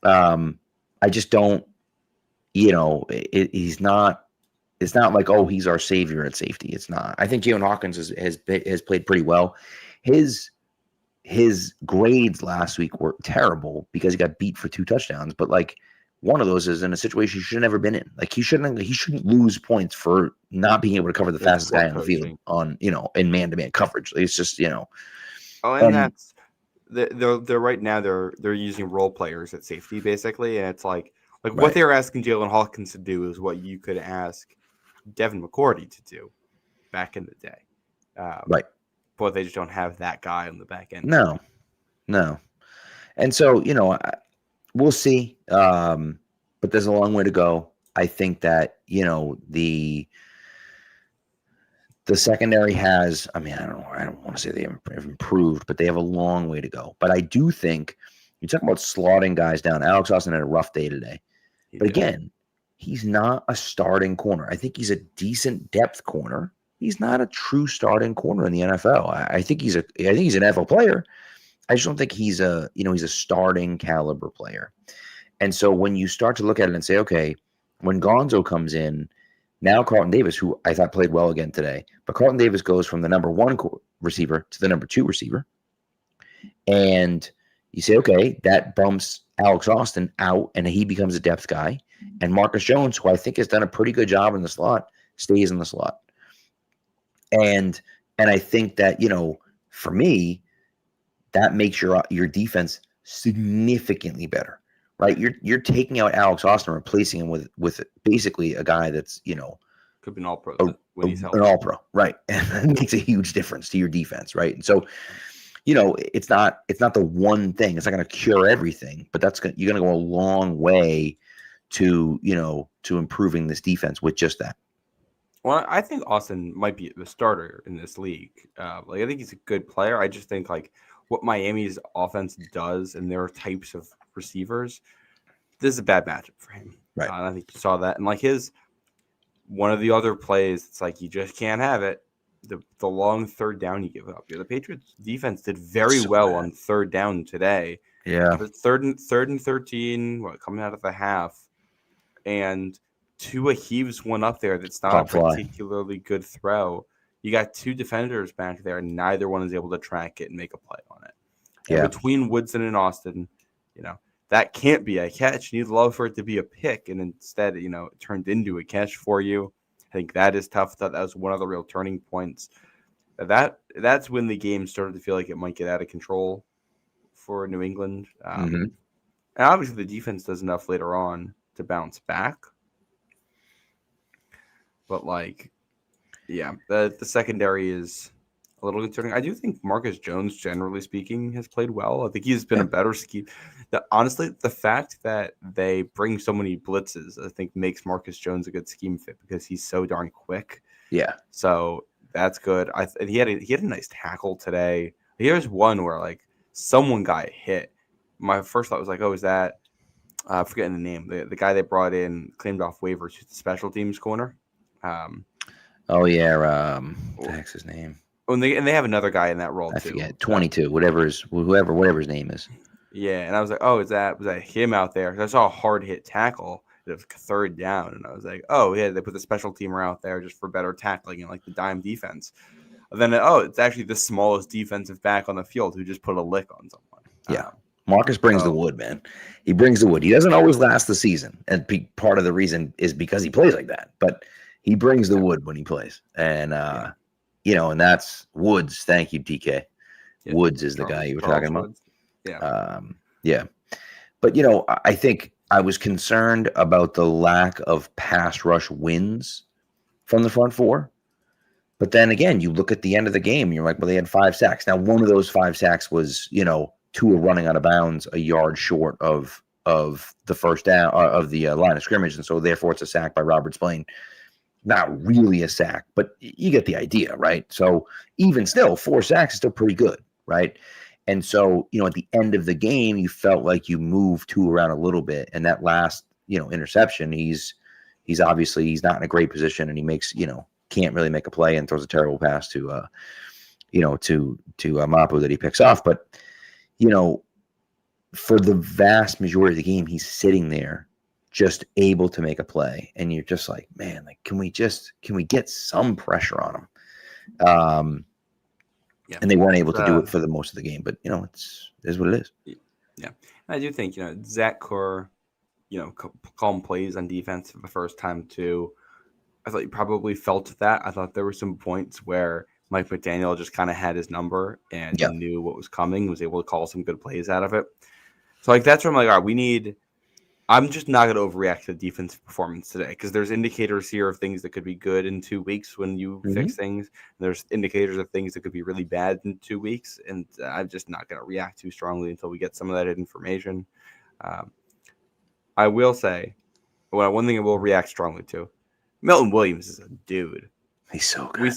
I just don't, he's not. It's not like, oh, he's our savior at safety. It's not. I think Jalen Hawkins has played pretty well. His grades last week were terrible because he got beat for 2 touchdowns. But like one of those is in a situation he should have never been in. Like he shouldn't lose points for not being able to cover the fastest guy on the field in man-to-man coverage. It's just Oh, and that's they're right now they're using role players at safety basically, and it's like right. What they're asking Jalen Hawkins to do is what you could ask Devin McCourty to do back in the day, right? But they just don't have that guy on the back end. No, and so we'll see. But there's a long way to go. I think that the secondary has. I mean, I don't want to say they have improved, but they have a long way to go. But I do think you talk about slotting guys down. Alex Austin had a rough day today, but again, he's not a starting corner. I think he's a decent depth corner. He's not a true starting corner in the NFL. I think he's an NFL player. I just don't think he's he's a starting caliber player. And so when you start to look at it and say, okay, when Gonzo comes in, now Carlton Davis, who I thought played well again today, but Carlton Davis goes from the number 1 receiver to the number 2 receiver. And you say, okay, that bumps Alex Austin out and he becomes a depth guy. And Marcus Jones, who I think has done a pretty good job in the slot, stays in the slot. And I think that, for me, that makes your defense significantly better, right? You're taking out Alex Austin, replacing him with basically a guy that's, could be an all-pro when he's healthy. An all-pro, right? And that makes a huge difference to your defense, right? And so, it's not the one thing. It's not going to cure everything, but you're going to go a long way to improving this defense with just that. Well, I think Austin might be the starter in this league. I think he's a good player. I just think what Miami's offense does and their types of receivers, this is a bad matchup for him. Right. And I think you saw that. And one of the other plays, it's like you just can't have it. The long third down you give up. The Patriots defense did very well on third down today. Yeah. Third and 13, coming out of the half, and Tua heaves one up there that's not a particularly good throw. You got 2 defenders back there, and neither one is able to track it and make a play on it. Yeah. And between Woodson and Austin, that can't be a catch. You'd love for it to be a pick, and instead, it turned into a catch for you. I think that is tough. That was one of the real turning points. That's when the game started to feel like it might get out of control for New England. And obviously the defense does enough later on to bounce back. But the secondary is a little concerning. I do think Marcus Jones, generally speaking, has played well. I think he's been a better scheme. Honestly, the fact that they bring so many blitzes, I think, makes Marcus Jones a good scheme fit because he's so darn quick. Yeah. So that's good. He had a nice tackle today. Here's one where someone got hit. My first thought was is that I'm forgetting the name. The guy they brought in, claimed off waivers, who's the special teams corner. What the heck's his name? Oh, and they have another guy in that role too. I forget. 22, whatever his name is. Yeah, and I was was that him out there? I saw a hard hit tackle. It was third down, and I was they put the special teamer out there just for better tackling and the dime defense. And then it's actually the smallest defensive back on the field who just put a lick on someone. Yeah. Marcus brings the wood, man. He brings the wood. He doesn't always last the season, and part of the reason is because he plays like that. But he brings the wood when he plays, and and that's Woods. Thank you, DK. Yeah. Woods is the guy you were talking about. Woods. Yeah. But I think I was concerned about the lack of pass rush wins from the front four. But then again, you look at the end of the game, and you're like, well, they had 5 sacks. Now, one of those 5 sacks was, Tua running out of bounds a yard short of the first down of the line of scrimmage, and so therefore it's a sack by Robert Spillane. Not really a sack, but you get the idea, right? So even still, 4 sacks is still pretty good, right? And so, at the end of the game, you felt like you moved Tua around a little bit, and that last, interception, he's obviously he's not in a great position, and he makes, can't really make a play and throws a terrible pass to Mapu that he picks off, but. for the vast majority of the game, he's sitting there just able to make a play. And you're just like, man, like, can we get some pressure on him? And they weren't able to do it for the most of the game, but it is what it is. Yeah. I do think, Zach Kerr, calling plays on defense for the first time too. I thought you probably felt that. I thought there were some points where Mike McDaniel just kind of had his number and he knew what was coming, was able to call some good plays out of it. So that's where I'm like, all right, I'm just not going to overreact to the defensive performance today because there's indicators here of things that could be good in 2 weeks when you fix things. There's indicators of things that could be really bad in 2 weeks, and I'm just not going to react too strongly until we get some of that information. I will say, one thing I will react strongly to, Milton Williams is a dude. He's so good.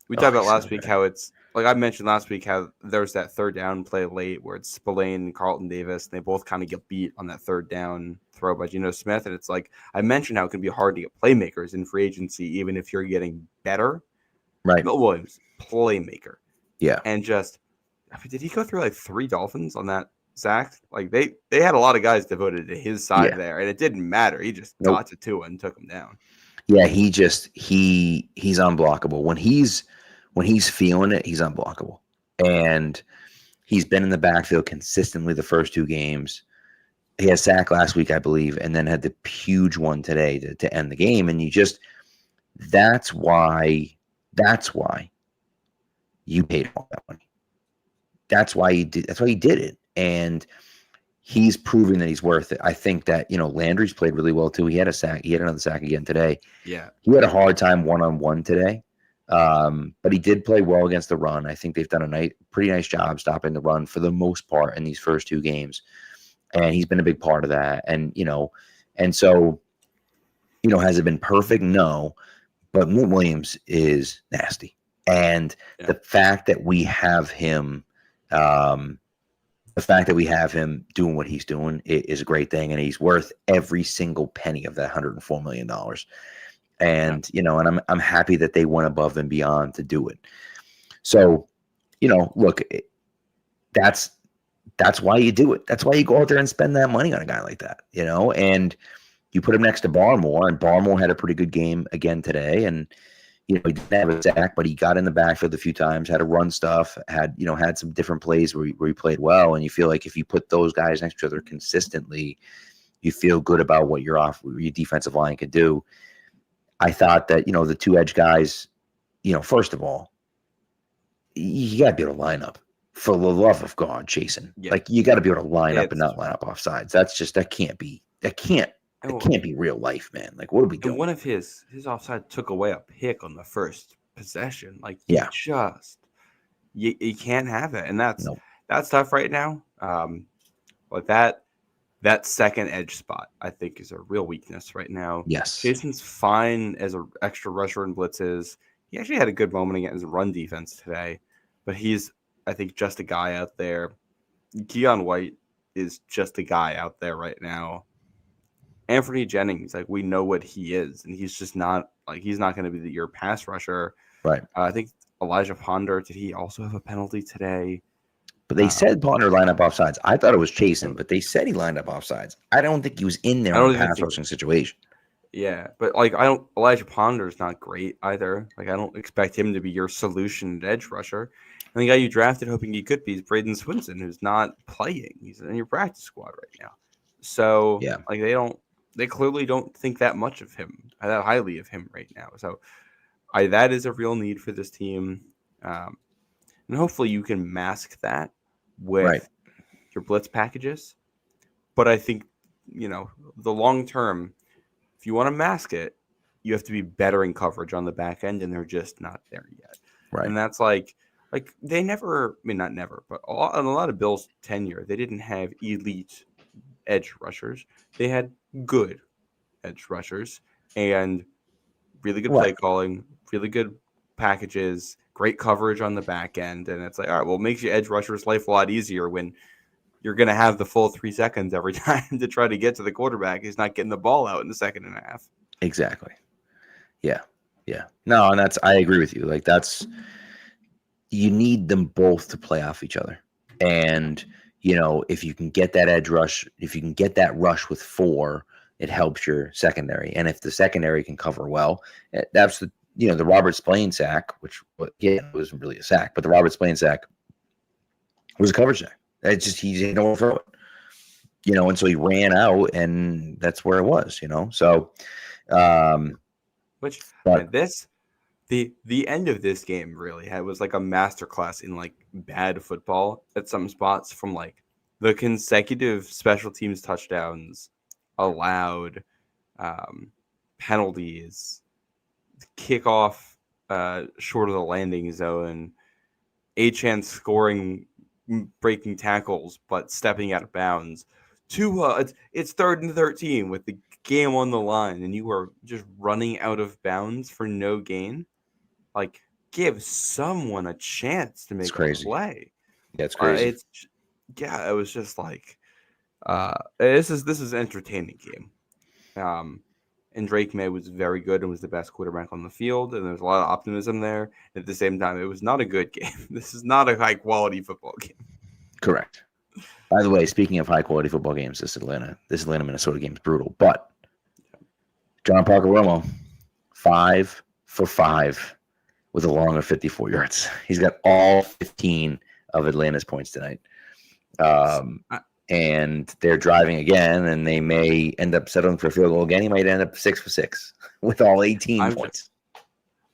We talked about last week how it's like I mentioned last week how there's that third down play late where it's Spillane and Carlton Davis, and they both kind of get beat on that third down throw by Geno Smith. And it's like I mentioned how it can be hard to get playmakers in free agency, even if you're getting better. Right. Milton Williams, playmaker. Yeah. And did he go through like 3 Dolphins on that sack? Like they had a lot of guys devoted to his side there, and it didn't matter. He just got to Tua and took him down. Yeah, he's unblockable. When he's feeling it, he's unblockable. And he's been in the backfield consistently the first 2 games. He had a sack last week, I believe, and then had the huge one today to end the game. And that's why you paid all that money. That's why he did it. And he's proving that he's worth it. I think that, Landry's played really well too. He had a sack. He had another sack again today. Yeah. He had a hard time one-on-one today. But he did play well against the run. I think they've done a pretty nice job stopping the run for the most part in these first 2 games. And he's been a big part of that. And, and so, has it been perfect? No. But Milton Williams is nasty. And the fact that we have him doing what he's doing is a great thing. And he's worth every single penny of that $104 million. And, and I'm happy that they went above and beyond to do it. So, look, that's why you do it. That's why you go out there and spend that money on a guy like that, and you put him next to Barmore, and Barmore had a pretty good game again today. And, he didn't have a sack, but he got in the backfield a few times, had to run stuff, had some different plays where he played well. And you feel like if you put those guys next to each other consistently, you feel good about what your defensive line could do. I thought that, the 2 edge guys, first of all, you got to be able to line up. For the love of God, Jason. Yeah. Like, you got to be able to line up and not line up off sides. That can't be real life, man. Like, what are we doing? And one of his offside took away a pick on the first possession. Like, you can't have it. And that's tough right now. Like that second edge spot, I think, is a real weakness right now. Yes. Jason's fine as an extra rusher in blitzes. He actually had a good moment against run defense today, but he's, I think, just a guy out there. Keon White is just a guy out there right now. Anthony Jennings, like, we know what he is, and he's just not, like, he's not going to be your pass rusher. Right. I think Elijah Ponder, did he also have a penalty today? But they said Ponder lined up offsides. I thought it was Chasen, but they said he lined up offsides. I don't think he was in there in a pass rushing situation. Yeah, but Elijah Ponder is not great either. Like, I don't expect him to be your solution edge rusher. And the guy you drafted hoping he could be is Braden Swinson, who's not playing. He's in your practice squad right now. So, they clearly don't think that much of him, that highly of him right now. So, that is a real need for this team. And hopefully you can mask that with your blitz packages. But I think, the long term, if you want to mask it, you have to be better in coverage on the back end, and they're just not there yet. Right. And that's like they never, not never, but a lot of Bills' tenure, they didn't have elite edge rushers. They had good edge rushers and really good play calling, really good packages, great coverage on the back end. And it's like, all right, well, it makes your edge rusher's life a lot easier when you're going to have the full 3 seconds every time to try to get to the quarterback. He's not getting the ball out in the second and a half. Exactly. Yeah. Yeah. No, and I agree with you. Like, you need them both to play off each other. And, if you can get that edge rush, if you can get that rush with 4, it helps your secondary. And if the secondary can cover well, that's the Robert Spillane sack, which it wasn't really a sack, but the Robert Spillane sack was a coverage sack. It's just he didn't know where to throw it, and so he ran out, and that's where it was, So, the end of this game really was like a masterclass in like bad football at some spots, from like the consecutive special teams touchdowns allowed, penalties, kickoff short of the landing zone, Achane scoring, breaking tackles but stepping out of bounds, to it's 3rd and 13 with the game on the line and you are just running out of bounds for no gain. Like, give someone a chance to make a play. Yeah, it's crazy. It was just like, this is an entertaining game. And Drake Maye was very good and was the best quarterback on the field, and there's a lot of optimism there. At the same time, it was not a good game. This is not a high-quality football game. Correct. By the way, speaking of high-quality football games, this Atlanta-Minnesota game is brutal. But John Parker Romo, 5 for 5 with a long of 54 yards. He's got all 15 of Atlanta's points tonight. And they're driving again, and they may end up settling for a field goal again. He might end up 6 for 6 with all 18 points.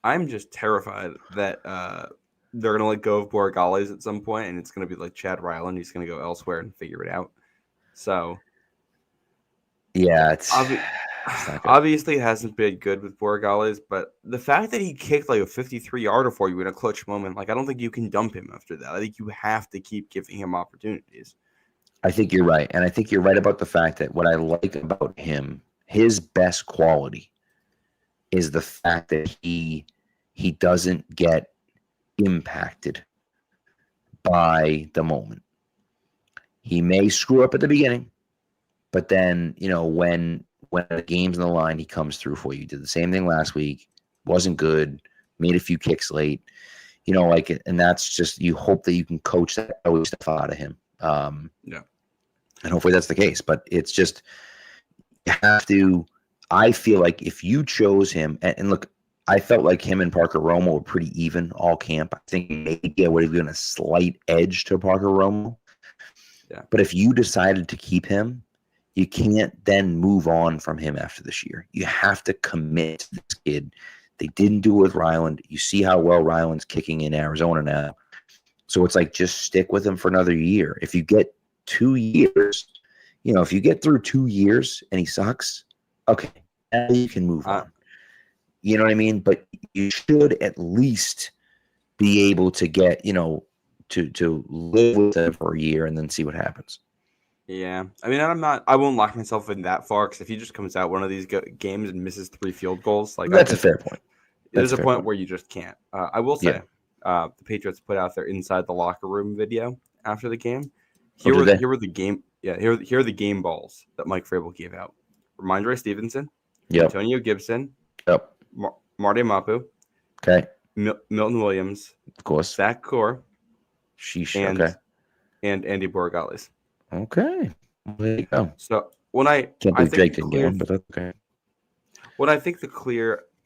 I'm just terrified that they're going to let go of Borregales at some point, and it's going to be like Chad Ryland. He's going to go elsewhere and figure it out. So, yeah, it's obviously it hasn't been good with Borregales, but the fact that he kicked like a 53-yarder for you in a clutch moment, like, I don't think you can dump him after that. I think you have to keep giving him opportunities. I think you're right. And I think you're right about the fact that what I like about him, his best quality, is the fact that he doesn't get impacted by the moment. He may screw up at the beginning, but then, when the game's on the line, he comes through for you. He did the same thing last week. Wasn't good. Made a few kicks late. And that's just, you hope that you can coach that stuff out of him. Yeah. And hopefully that's the case. But it's just, you have to, I feel like if you chose him, and look, I felt like him and Parker Romo were pretty even all camp. I think maybe I would have given a slight edge to Parker Romo. Yeah. But if you decided to keep him, you can't then move on from him after this year. You have to commit to this kid. They didn't do it with Ryland. You see how well Ryland's kicking in Arizona now. So it's like, just stick with him for another year. If you get 2 years, if you get through 2 years and he sucks, okay, now you can move on. You know what I mean? But you should at least be able to get, to live with him for a year and then see what happens. Yeah. I mean, I won't lock myself in that far, because if he just comes out one of these games and misses 3 field goals, like, that's a fair point. There's a point where you just can't. I will say, the Patriots put out their inside the locker room video after the game. Here are the game balls that Mike Vrabel gave out. Rhamondre Stevenson, Antonio Gibson, Marty Mapu, okay, Milton Williams, of course, Zach Core, and Andy Borregales. Okay, there you go. So when I think Drake didn't get him, but that's okay. What I think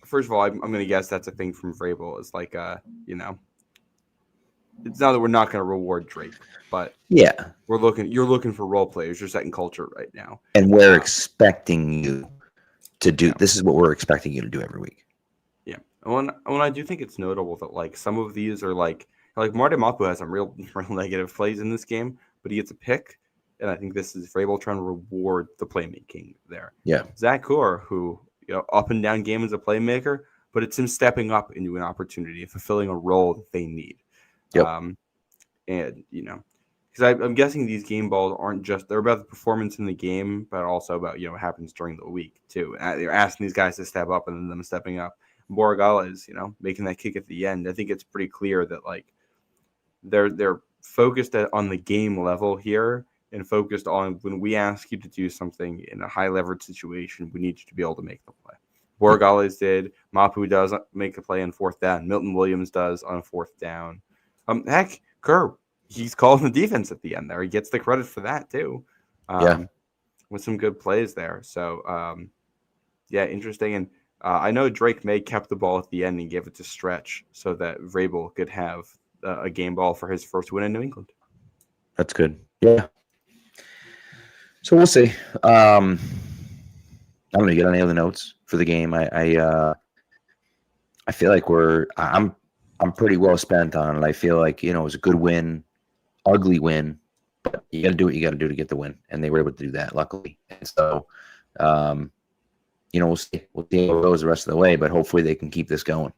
first of all, I'm going to guess that's a thing from Vrabel. Is like, it's not that we're not going to reward Drake, but yeah, you're looking for role players. You're setting culture right now, and we're expecting you to do. This is what we're expecting you to do every week. Yeah, when I do think it's notable that like some of these are like Marty Mapu has some real negative plays in this game, but he gets a pick, and I think this is Vrabel trying to reward the playmaking there. Yeah, Zach Core, who up and down game as a playmaker, but it's him stepping up into an opportunity, fulfilling a role that they need. Yep. And because I'm guessing these game balls aren't they're about the performance in the game, but also about what happens during the week too. They're asking these guys to step up and then them stepping up. Borregales, making that kick at the end. I think it's pretty clear that like they're focused on the game level here, and focused on when we ask you to do something in a high leverage situation, we need you to be able to make the play. Borregales did. Mapu does make a play on 4th down. Milton Williams does on 4th down. Heck, Kerr he's calling the defense at the end there. He gets the credit for that too. With some good plays there. So, interesting. And I know Drake May kept the ball at the end and gave it to Stretch so that Vrabel could have a game ball for his first win in New England. That's good. Yeah. So we'll see. I don't know. You got any other notes for the game? I feel like I'm pretty well spent on it. I feel like, it was a good win, ugly win, but you got to do what you got to do to get the win. And they were able to do that, luckily. And so, we'll see how it goes the rest of the way, but hopefully they can keep this going.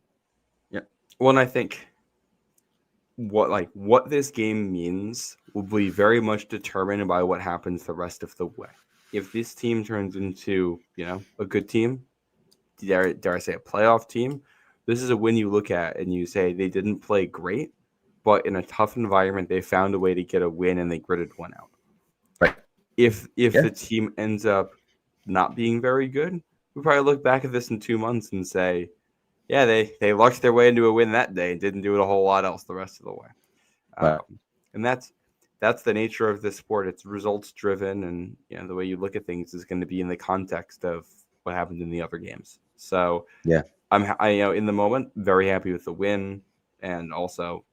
Yeah. Well, and I think what this game means will be very much determined by what happens the rest of the way. If this team turns into, a good team, dare I say a playoff team, this is a win you look at and you say they didn't play great, but in a tough environment, they found a way to get a win and they gritted one out. Right. If the team ends up not being very good, we probably look back at this in 2 months and say, yeah, they lucked their way into a win that day and didn't do it a whole lot else the rest of the way. Right. And that's the nature of this sport. It's results driven, and the way you look at things is going to be in the context of what happened in the other games. So yeah, I in the moment very happy with the win, and also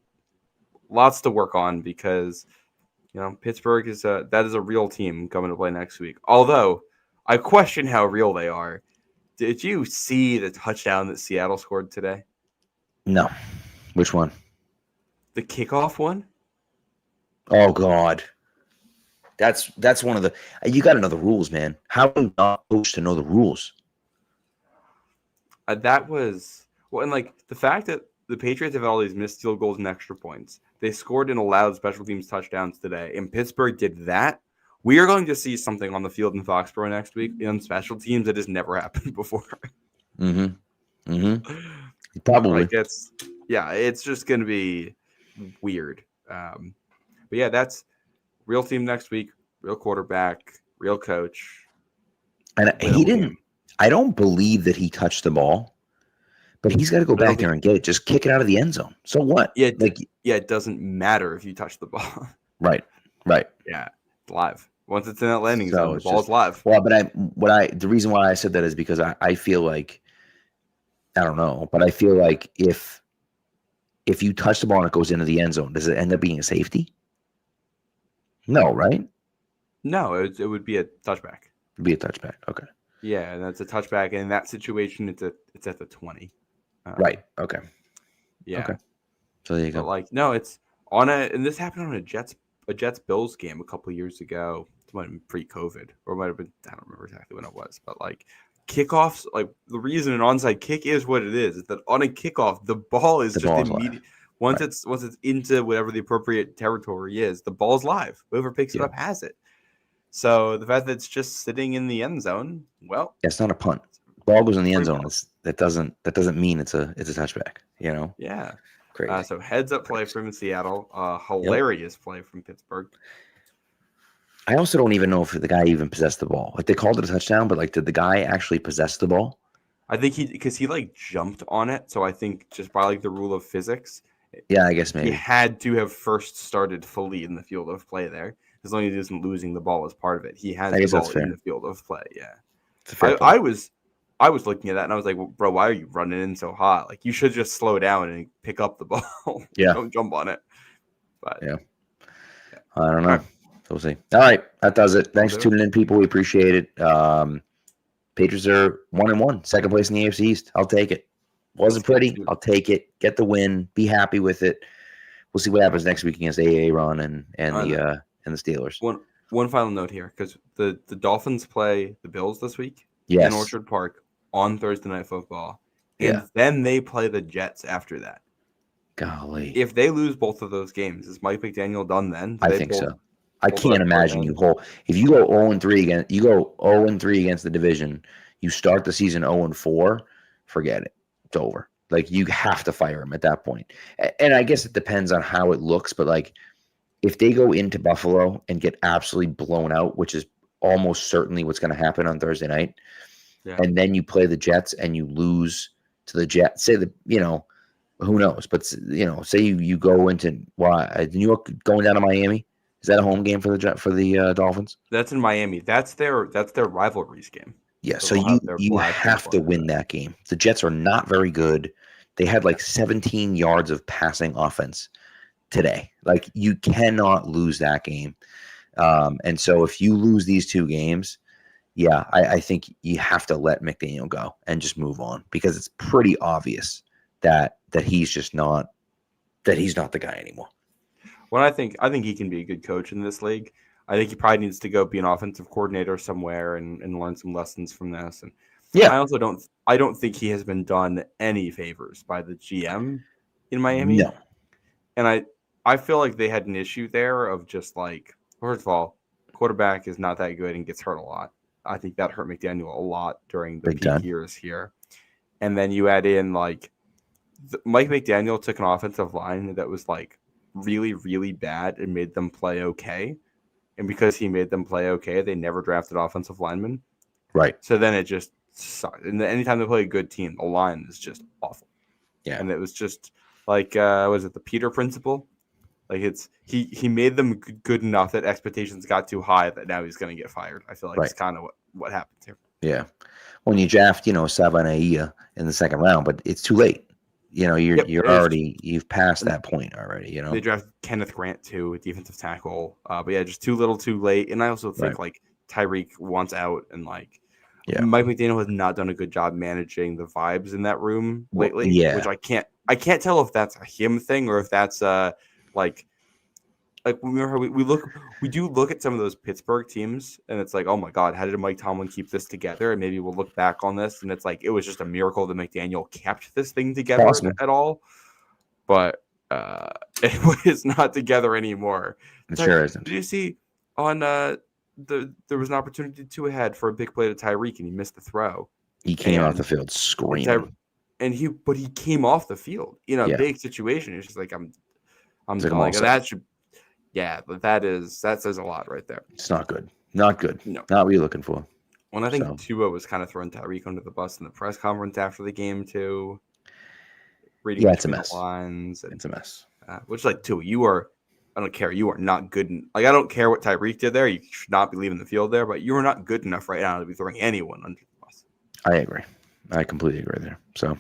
lots to work on because Pittsburgh is a real team coming to play next week. Although I question how real they are. Did you see the touchdown that Seattle scored today? No. Which one? The kickoff one? Oh, God. That's one of the – you got to know the rules, man. How are you not supposed to know the rules? That was – well, and, the fact that the Patriots have all these missed field goals and extra points. They scored and allowed special teams touchdowns today, and Pittsburgh did that. We are going to see something on the field in Foxborough next week in special teams that has never happened before. Probably. It's just going to be weird. But yeah, that's real team next week, real quarterback, real coach. And I don't believe that he touched the ball, but he's got to go back there and get it. Just kick it out of the end zone. So what? Yeah, it doesn't matter if you touch the ball. Right. Yeah, it's live. Once it's in that landing zone, the ball's live. Well, but the reason why I said that is because I feel like, I don't know, but I feel like if you touch the ball and it goes into the end zone, does it end up being a safety? No, right? No, it would be a touchback. It'd be a touchback. Okay. Yeah, and that's a touchback. And in that situation, it's at the 20. Right. Okay. Yeah. Okay. So there you go. But it's on and this happened on a Jets Bills game a couple years ago. It might have been pre-COVID, or it might have been, I don't remember exactly when it was, but kickoffs, the reason an onside kick is what it is that on a kickoff, the ball is just immediate. Once it's into whatever the appropriate territory is, the ball's live. Whoever picks it up has it. So the fact that it's just sitting in the end zone, well, it's not a punt. Ball goes in the end zone. That doesn't mean it's a touchback. Yeah. Crazy. So heads up play from Seattle. Hilarious play from Pittsburgh. I also don't even know if the guy even possessed the ball. They called it a touchdown, but did the guy actually possess the ball? I think because he jumped on it. So I think just by the rule of physics. Yeah, I guess maybe he had to have first started fully in the field of play there. As long as he isn't losing the ball as part of it, he has the ball in the field of play. Yeah, I was looking at that and I was like, well, bro, why are you running in so hot? You should just slow down and pick up the ball. Yeah, don't jump on it. But yeah. I don't know. Right. We'll see. All right, that does it. Thanks for tuning in, people. We appreciate it. Patriots are 1-1, second place in the AFC East. I'll take it. Wasn't pretty. I'll take it. Get the win. Be happy with it. We'll see what happens next week against Aaron and the Steelers. One final note here, because the Dolphins play the Bills this week in Orchard Park on Thursday Night Football. And then they play the Jets after that. Golly. If they lose both of those games, is Mike McDaniel done then? I think so. I can't imagine if you go 0-3 against the division, you start the season 0-4, forget it. It's over. You have to fire him at that point. And I guess it depends on how it looks, but if they go into Buffalo and get absolutely blown out, which is almost certainly what's going to happen on Thursday night, and then you play the Jets and you lose to the Jets, say Who knows? But say you go into New York going down to Miami. Is that a home game for the Dolphins? That's in Miami. That's their rivalries game. Yeah, so you have to win that game. The Jets are not very good. They had like 17 yards of passing offense today. Like, you cannot lose that game. And so if you lose these two games, I think you have to let McDaniel go and just move on, because it's pretty obvious that he's just not the guy anymore. Well, I think he can be a good coach in this league. I think he probably needs to go be an offensive coordinator somewhere and learn some lessons from this. And I also don't think he has been done any favors by the GM in Miami. No. And I feel like they had an issue there of just like, first of all, quarterback is not that good and gets hurt a lot. I think that hurt McDaniel a lot during the peak years here. And then you add in like Mike McDaniel took an offensive line that was like really, really bad and made them play okay. And because he made them play okay, they never drafted offensive linemen. Right. So then it just sucked. And anytime they play a good team, the line is just awful. Yeah. And it was just like, was it the Peter principle? Like he made them good enough that expectations got too high that now he's going to get fired. I feel like it's kind of what happened here. Yeah. When you draft, Savanaia in the second round, but it's too late. You've passed that point already. They drafted Kenneth Grant too, a defensive tackle. But yeah, just too little, too late. And I also think like Tyreek wants out, and like Mike McDaniel has not done a good job managing the vibes in that room lately. Yeah, which I can't tell if that's a him thing or if that's like we do look at some of those Pittsburgh teams, and it's like, oh my God, how did Mike Tomlin keep this together? And maybe we'll look back on this, and it's like it was just a miracle that McDaniel kept this thing together at all. But it is not together anymore. It sure isn't. Did you see on there was an opportunity to ahead for a big play to Tyreek, and he missed the throw. He came off the field screaming, and he came off the field in a big situation. It's just like I'm like that should. Yeah, but that says a lot right there. It's not good. Not good. No. Not what you're looking for. Well, I think Tua was kind of throwing Tyreek under the bus in the press conference after the game too. It's a mess. It's a mess. Which, like, Tua, I don't care. You are not good. I don't care what Tyreek did there. You should not be leaving the field there, but you are not good enough right now to be throwing anyone under the bus. I agree. I completely agree there. So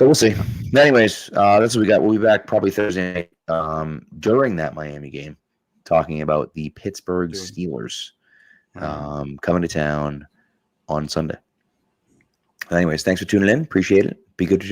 we'll see. Anyways, that's what we got. We'll be back probably Thursday night during that Miami game, talking about the Pittsburgh Steelers coming to town on Sunday. Anyways, thanks for tuning in. Appreciate it. Be good to